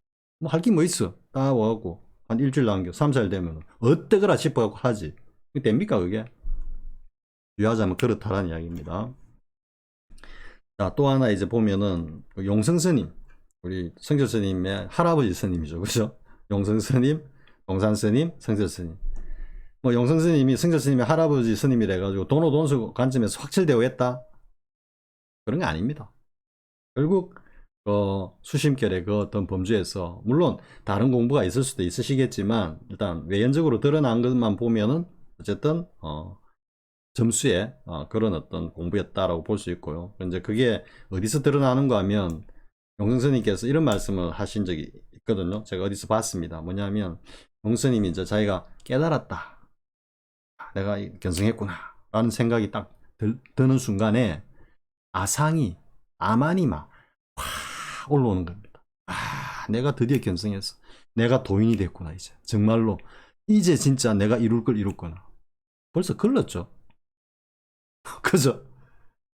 할 게 뭐 있어? 딱 와갖고 한 일주일 남겨 3, 4일 되면 어떠거라 싶어갖고 하지. 됩니까 그게? 유하자면 그렇다라는 이야기입니다. 자, 또 하나 이제 보면은 용성스님, 우리 성철스님의 할아버지 스님이죠, 그죠? 용성스님, 동산스님, 성철스님. 뭐 용성스님이 성철스님의 할아버지 스님이래 가지고 돈수 관점에서 확철되어 했다. 그런 게 아닙니다. 결국 수심결의 그 어떤 범주에서 물론 다른 공부가 있을 수도 있으시겠지만 일단 외연적으로 드러난 것만 보면은 어쨌든 점수에 그런 어떤 공부였다라고 볼 수 있고요. 이제 그게 어디서 드러나는가 하면 용성스님께서 이런 말씀을 하신 적이 있거든요. 제가 어디서 봤습니다. 뭐냐면 용성스님이 이제 자기가 깨달았다. 내가 견성했구나 라는 생각이 딱 드는 순간에 아만이 막 확 올라오는 겁니다. 내가 드디어 견성했어. 내가 도인이 됐구나 이제. 정말로 이제 진짜 내가 이룰 걸 이뤘구나. 벌써 걸렀죠. 그죠?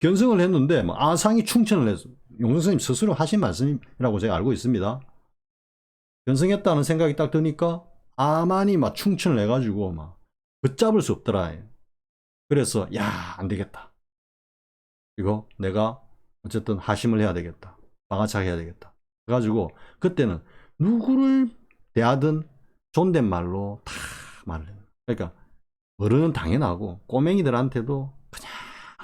견성을 했는데 뭐 아상이 충천을 했어. 용성스님 스스로 하신 말씀이라고 제가 알고 있습니다. 견성했다는 생각이 딱 드니까 아만이 막 충천을 해가지고 막 붙잡을 수 없더라. 그래서 야, 안 되겠다. 이거 내가 어쨌든 하심을 해야 되겠다. 방아차게 해야 되겠다. 그래가지고 그때는 누구를 대하든 존댓말로 다 말을 해요. 그러니까 어른은 당연하고 꼬맹이들한테도 그냥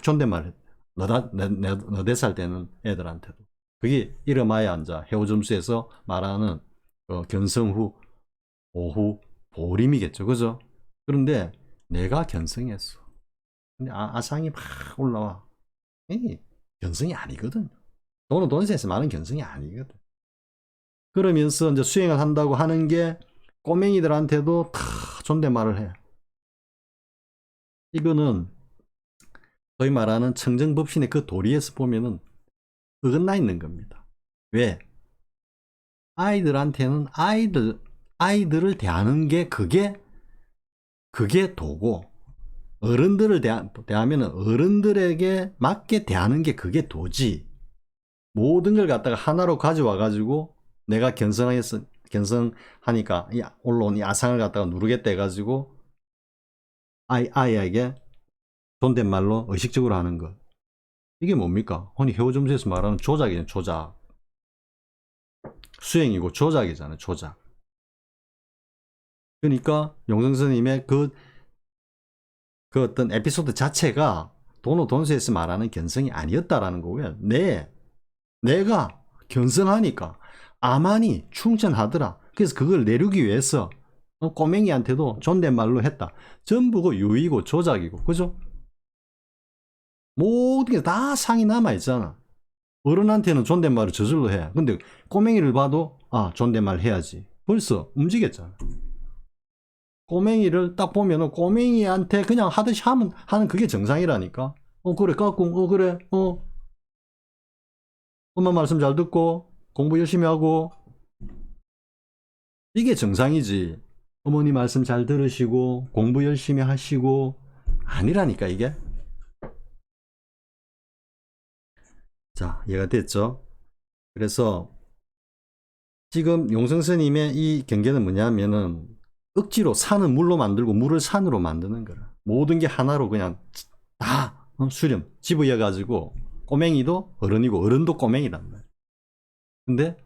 존댓말 했대. 너 4살 때는 애들한테도. 그게 이름하여 앉아 해오점수에서 말하는 견성 후 오후 보림이겠죠. 그죠? 그런데 내가 견성했어. 근데 아상이 막 올라와. 이 견성이 아니거든. 돈세에서 말하는 견성이 아니거든. 그러면서 이제 수행을 한다고 하는 게 꼬맹이들한테도 다 존댓말을 해. 이거는 소위 말하는 청정법신의 그 도리에서 보면은 어긋나 있는 겁니다. 왜? 아이들한테는 아이들을 대하는 게 그게 도고, 어른들을 대하면 어른들에게 맞게 대하는 게 그게 도지. 모든 걸 갖다가 하나로 가져와 가지고 내가 견성하니까 올라온 이 아상을 갖다가 누르겠다 해가지고 아이에게 존댓말로 의식적으로 하는 것. 이게 뭡니까? 흔히 해오점수에서 말하는 조작이잖아요. 조작. 수행이고 조작이잖아요. 조작. 그러니까 용성스님의 그 어떤 에피소드 자체가 돈수에서 말하는 견성이 아니었다라는 거고요. 내가 견성하니까 아만이 충천하더라. 그래서 그걸 내리기 위해서 꼬맹이한테도 존댓말로 했다. 전부 그 유의고 조작이고, 그죠? 모든 게 다 상이 남아있잖아. 어른한테는 존댓말을 저절로 해. 근데 꼬맹이를 봐도 존댓말 해야지. 벌써 움직였잖아. 꼬맹이를 딱 보면은 꼬맹이한테 그냥 하듯이 하는 그게 정상이라니까. 그래, 까꿍, 그래, 엄마 말씀 잘 듣고, 공부 열심히 하고. 이게 정상이지. 어머니 말씀 잘 들으시고, 공부 열심히 하시고. 아니라니까, 이게. 자, 이해가 됐죠? 그래서, 지금 용성스님의 이 경계는 뭐냐면은, 억지로 산은 물로 만들고 물을 산으로 만드는 거라. 모든 게 하나로 그냥 다 수렴, 집어여가지고 꼬맹이도 어른이고 어른도 꼬맹이란 말이야. 근데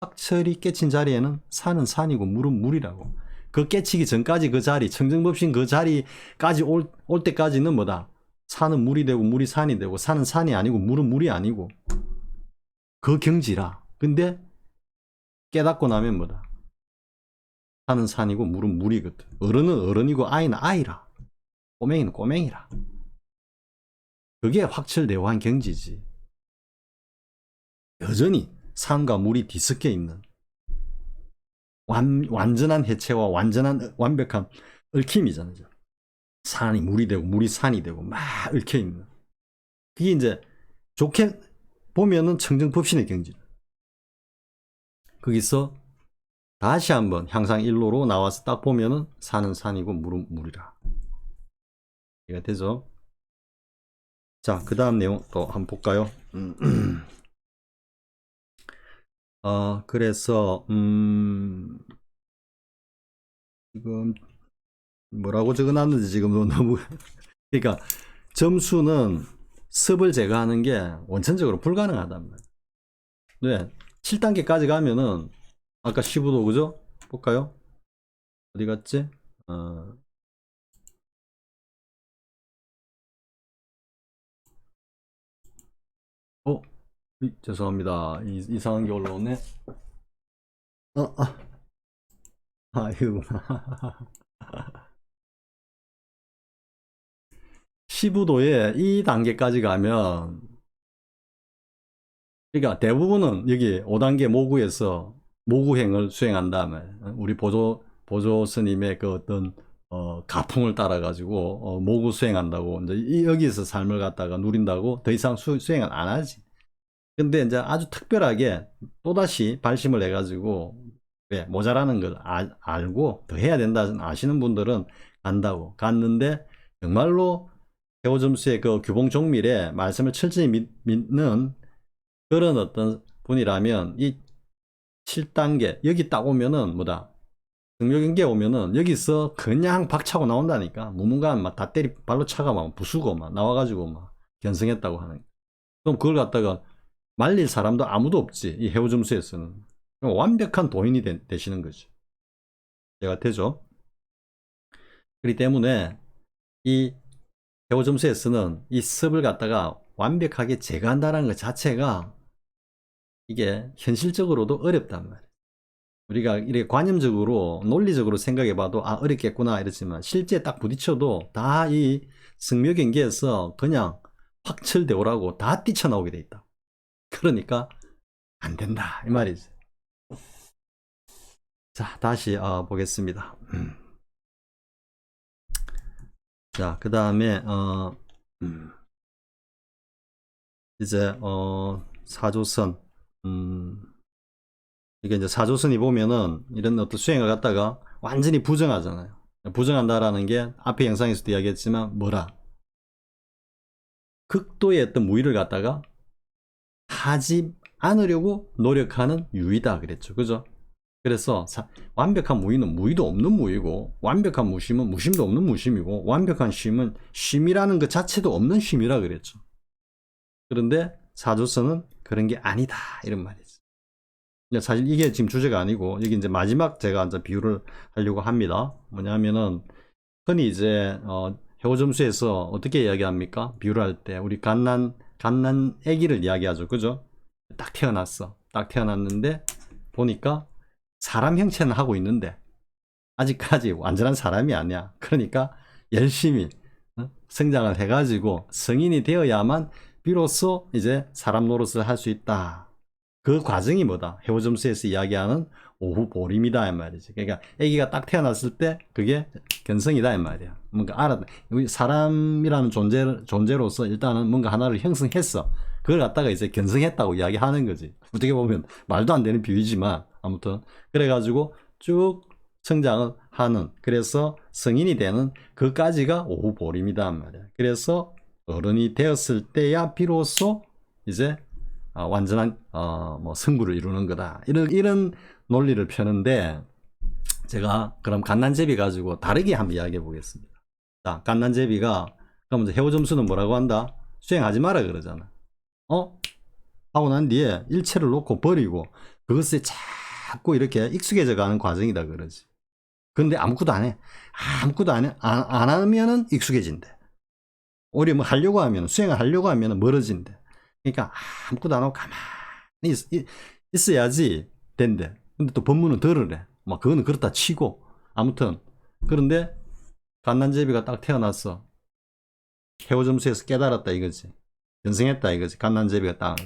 확철이 깨친 자리에는 산은 산이고 물은 물이라고. 그 깨치기 전까지 그 자리, 청정법신 그 자리까지 올 때까지는 뭐다? 산은 물이 되고 물이 산이 되고 산은 산이 아니고 물은 물이 아니고 그 경지라. 근데 깨닫고 나면 뭐다? 산은 산이고 물은 물이거든. 어른은 어른이고 아이는 아이라. 꼬맹이는 꼬맹이라. 그게 확철대오한 경지지. 여전히 산과 물이 뒤섞여 있는 완전한 해체와 완벽한 얽힘이잖아요. 산이 물이 되고 물이 산이 되고 막 얽혀 있는. 그게 이제 좋게 보면은 청정법신의 경지. 거기서 다시 한번 향상 일로로 나와서 딱 보면은 산은 산이고 물은 물이라. 이해가 되죠? 자, 그 다음 내용 또 한번 볼까요? 그래서 지금 뭐라고 적어놨는지 지금 너무 그러니까 점수는 습을 제거하는 게 원천적으로 불가능하단 말이에요. 네, 7단계까지 가면은 아까 15도 그죠? 볼까요? 어디 갔지? 죄송합니다. 이상한 게 올라오네. 아이고. 15도에 이 단계까지 가면, 그러니까 대부분은 여기 5단계 모구에서 모구행을 수행한 다음에, 우리 보조 스님의 그 어떤, 가풍을 따라가지고, 모구 수행한다고, 이제 여기서 삶을 갖다가 누린다고 더 이상 수행을 안 하지. 근데 이제 아주 특별하게 또다시 발심을 해가지고, 모자라는 걸 알고 더 해야 된다 아시는 분들은 간다고. 갔는데, 정말로 해오점수의 그 규봉 종밀에 말씀을 철저히 믿는 그런 어떤 분이라면 이 7단계 여기 딱 오면은 뭐다 등묘경계 오면은 여기서 그냥 박차고 나온다니까. 무문간 막 다 발로 차가 막 부수고 막 나와가지고 막 견성했다고 하는. 그럼 그걸 갖다가 말릴 사람도 아무도 없지. 이 해오점수에서는 완벽한 도인이 되시는 거죠. 제가 되죠. 그렇기 때문에 이 해오점수에서는 이 습을 갖다가 완벽하게 제거한다는 것 자체가 이게 현실적으로도 어렵단 말이에요. 우리가 이렇게 관념적으로 논리적으로 생각해 봐도 어렵겠구나 이렇지만 실제 딱 부딪혀도 다 이 승묘경계에서 그냥 확철대오라고 다 뛰쳐나오게 돼 있다. 그러니까 안 된다 이 말이지. 자, 다시 보겠습니다. 자, 그 다음에 이제 사조선. 이게 이제 사조선이 보면은 이런 어떤 수행을 갖다가 완전히 부정하잖아요. 부정한다라는 게 앞에 영상에서도 이야기했지만 뭐라, 극도의 어떤 무의를 갖다가 하지 않으려고 노력하는 유의다 그랬죠. 그죠? 그래서 완벽한 무의는 무의도 없는 무의고, 완벽한 무심은 무심도 없는 무심이고, 완벽한 쉼은 쉼이라는 것 자체도 없는 쉼이라 그랬죠. 그런데 사조선은 그런 게 아니다 이런 말이죠. 사실 이게 지금 주제가 아니고, 여기 이제 마지막 제가 이제 비유를 하려고 합니다. 뭐냐면은 흔히 이제 해오점수에서 어떻게 이야기합니까? 비유를 할 때 우리 갓난 아기를 이야기하죠. 그죠? 딱 태어났어. 딱 태어났는데 보니까 사람 형체는 하고 있는데 아직까지 완전한 사람이 아니야. 그러니까 열심히 성장을 해가지고 성인이 되어야만 비로소 이제 사람 노릇을 할 수 있다. 그 과정이 뭐다? 해오점수에서 이야기하는 오후 보림이다 이 말이지. 그러니까 아기가 딱 태어났을 때 그게 견성이다 이 말이야. 뭔가 사람이라는 존재로서 일단은 뭔가 하나를 형성했어. 그걸 갖다가 이제 견성했다고 이야기하는 거지. 어떻게 보면 말도 안 되는 비유지만 아무튼 그래가지고 쭉 성장을 하는, 그래서 성인이 되는 그까지가 오후 보림이다 말이야. 그래서 어른이 되었을 때야 비로소 이제 완전한 뭐 성부를 이루는 거다. 이런 논리를 펴는데, 제가 그럼 갓난제비 가지고 다르게 한번 이야기해 보겠습니다. 자, 갓난제비가 그럼 이제 해오점수는 뭐라고 한다? 수행하지 마라 그러잖아. 하고 난 뒤에 일체를 놓고 버리고 그것에 자꾸 이렇게 익숙해져 가는 과정이다 그러지. 그런데 아무것도 안 해. 아무것도 안 해. 안 하면은 익숙해진대. 오히려 뭐 하려고 하면, 수행을 하려고 하면 멀어진대. 그러니까 아무것도 안 하고 가만히 있어야지 된대. 근데 또 법문은 들으래. 막 그거는 그렇다 치고. 아무튼 그런데 갓난제비가 딱 태어났어. 해오점수에서 깨달았다 이거지. 견성했다 이거지. 갓난제비가 딱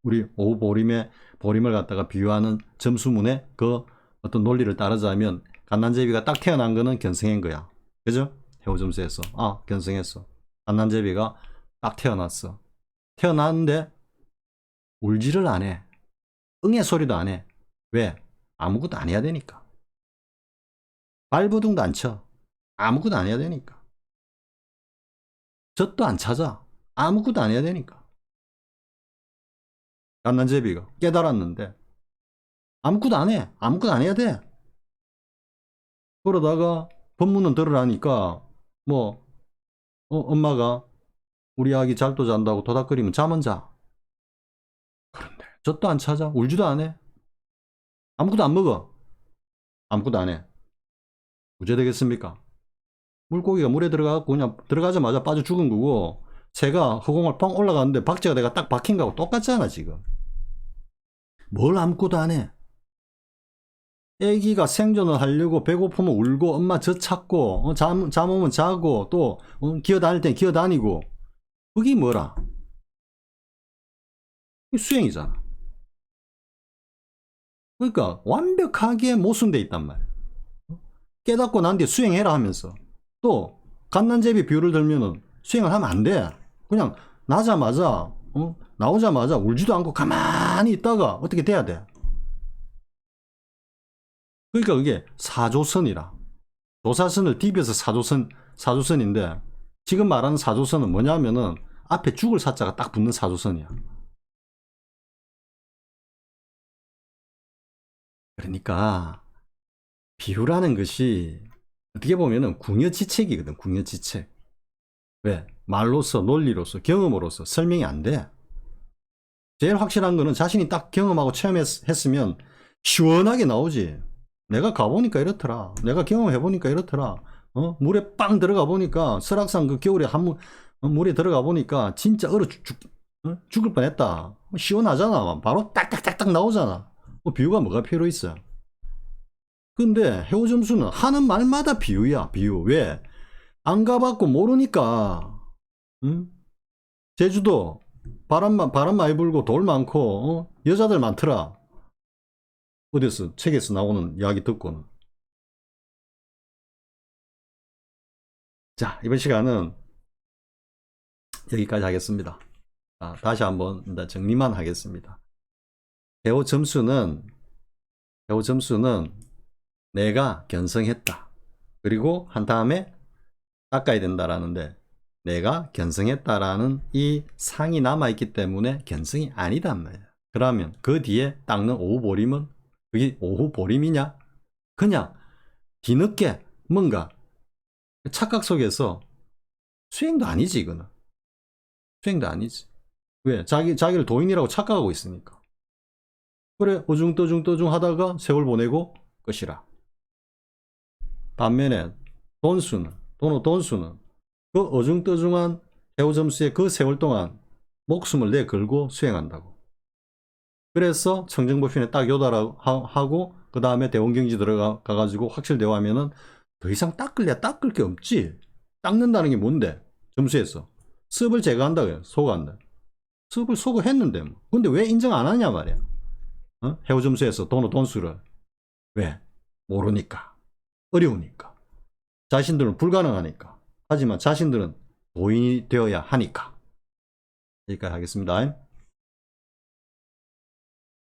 우리 오후 보림을 갖다가 비유하는 점수문의 그 어떤 논리를 따르자면 갓난제비가 딱 태어난 거는 견성한 거야. 그죠? 해오점수에서 견성했어. 갓난제비가 딱 태어났어. 태어났는데 울지를 안 해. 응애 소리도 안 해. 왜? 아무것도 안 해야 되니까. 발버둥도 안 쳐. 아무것도 안 해야 되니까. 젖도 안 찾아. 아무것도 안 해야 되니까. 갓난제비가 깨달았는데 아무것도 안 해. 아무것도 안 해야 돼. 그러다가 법문은 들으라니까 뭐 엄마가 우리 아기 잘도 잔다고 도닥거리면 잠은 자. 그런데 젖도 안 찾아. 울지도 안 해. 아무것도 안 먹어. 아무것도 안 해. 어째 되겠습니까? 물고기가 물에 들어가고 그냥 들어가자마자 빠져 죽은 거고, 새가 허공을 펑 올라가는데 박제가 내가 딱 박힌 거하고 똑같잖아 지금. 뭘 아무것도 안 해. 애기가 생존을 하려고 배고프면 울고 엄마 젖 찾고 잠 오면 자고 또 기어다닐 땐 기어다니고, 그게 뭐라? 수행이잖아. 그러니까 완벽하게 모순돼 있단 말이야. 깨닫고 난 뒤에 수행해라 하면서 또 갓난제비 비유를 들면은 수행을 하면 안 돼. 그냥 나자마자 나오자마자 울지도 않고 가만히 있다가 어떻게 돼야 돼. 그러니까 그게 사조선이라. 조사선을 디벼서 사조선인데, 지금 말하는 사조선은 뭐냐면은 앞에 죽을 사자가 딱 붙는 사조선이야. 그러니까 비유라는 것이 어떻게 보면은 궁여지책이거든. 궁여지책. 왜? 말로서, 논리로서, 경험으로서 설명이 안 돼. 제일 확실한 거는 자신이 딱 경험하고 체험했으면 시원하게 나오지. 내가 가보니까 이렇더라. 내가 경험해보니까 이렇더라. 물에 빵 들어가 보니까, 설악산 그 겨울에 물에 들어가 보니까 진짜 죽을 뻔했다. 시원하잖아. 바로 딱딱딱딱 나오잖아. 비유가 뭐가 필요 있어? 근데 해오점수는 하는 말마다 비유야. 비유. 왜? 안 가봤고 모르니까. 제주도 바람 많이 불고 돌 많고 여자들 많더라. 어디서 책에서 나오는 이야기 듣고는. 자, 이번 시간은 여기까지 하겠습니다. 다시 한번 정리만 하겠습니다. 배우 점수는 내가 견성했다. 그리고 한 다음에 닦아야 된다라는데, 내가 견성했다라는 이 상이 남아있기 때문에 견성이 아니단 말이야. 그러면 그 뒤에 닦는 오후보림은 그게 오후보림이냐? 그냥 뒤늦게 뭔가 착각 속에서 수행도 아니지. 이거는 수행도 아니지. 왜? 자기를 도인이라고 착각하고 있으니까. 그래, 어중떠중 하다가 세월 보내고 끝이라. 반면에 돈수는 그 어중떠중한 배우 점수의 그 세월 동안 목숨을 내걸고 수행한다고. 그래서 청정법신에 딱 요달하고 그 다음에 대원경지 들어가가지고 확실되어 하면은 더 이상 닦을 게 없지. 닦는다는 게 뭔데? 점수에서 습을 제거한다. 소거한다. 습을 소거했는데 뭐. 근데 왜 인정 안 하냐 말이야. 해우 점수에서 돈수를. 왜? 모르니까. 어려우니까. 자신들은 불가능하니까. 하지만 자신들은 도인이 되어야 하니까. 여기까지 하겠습니다.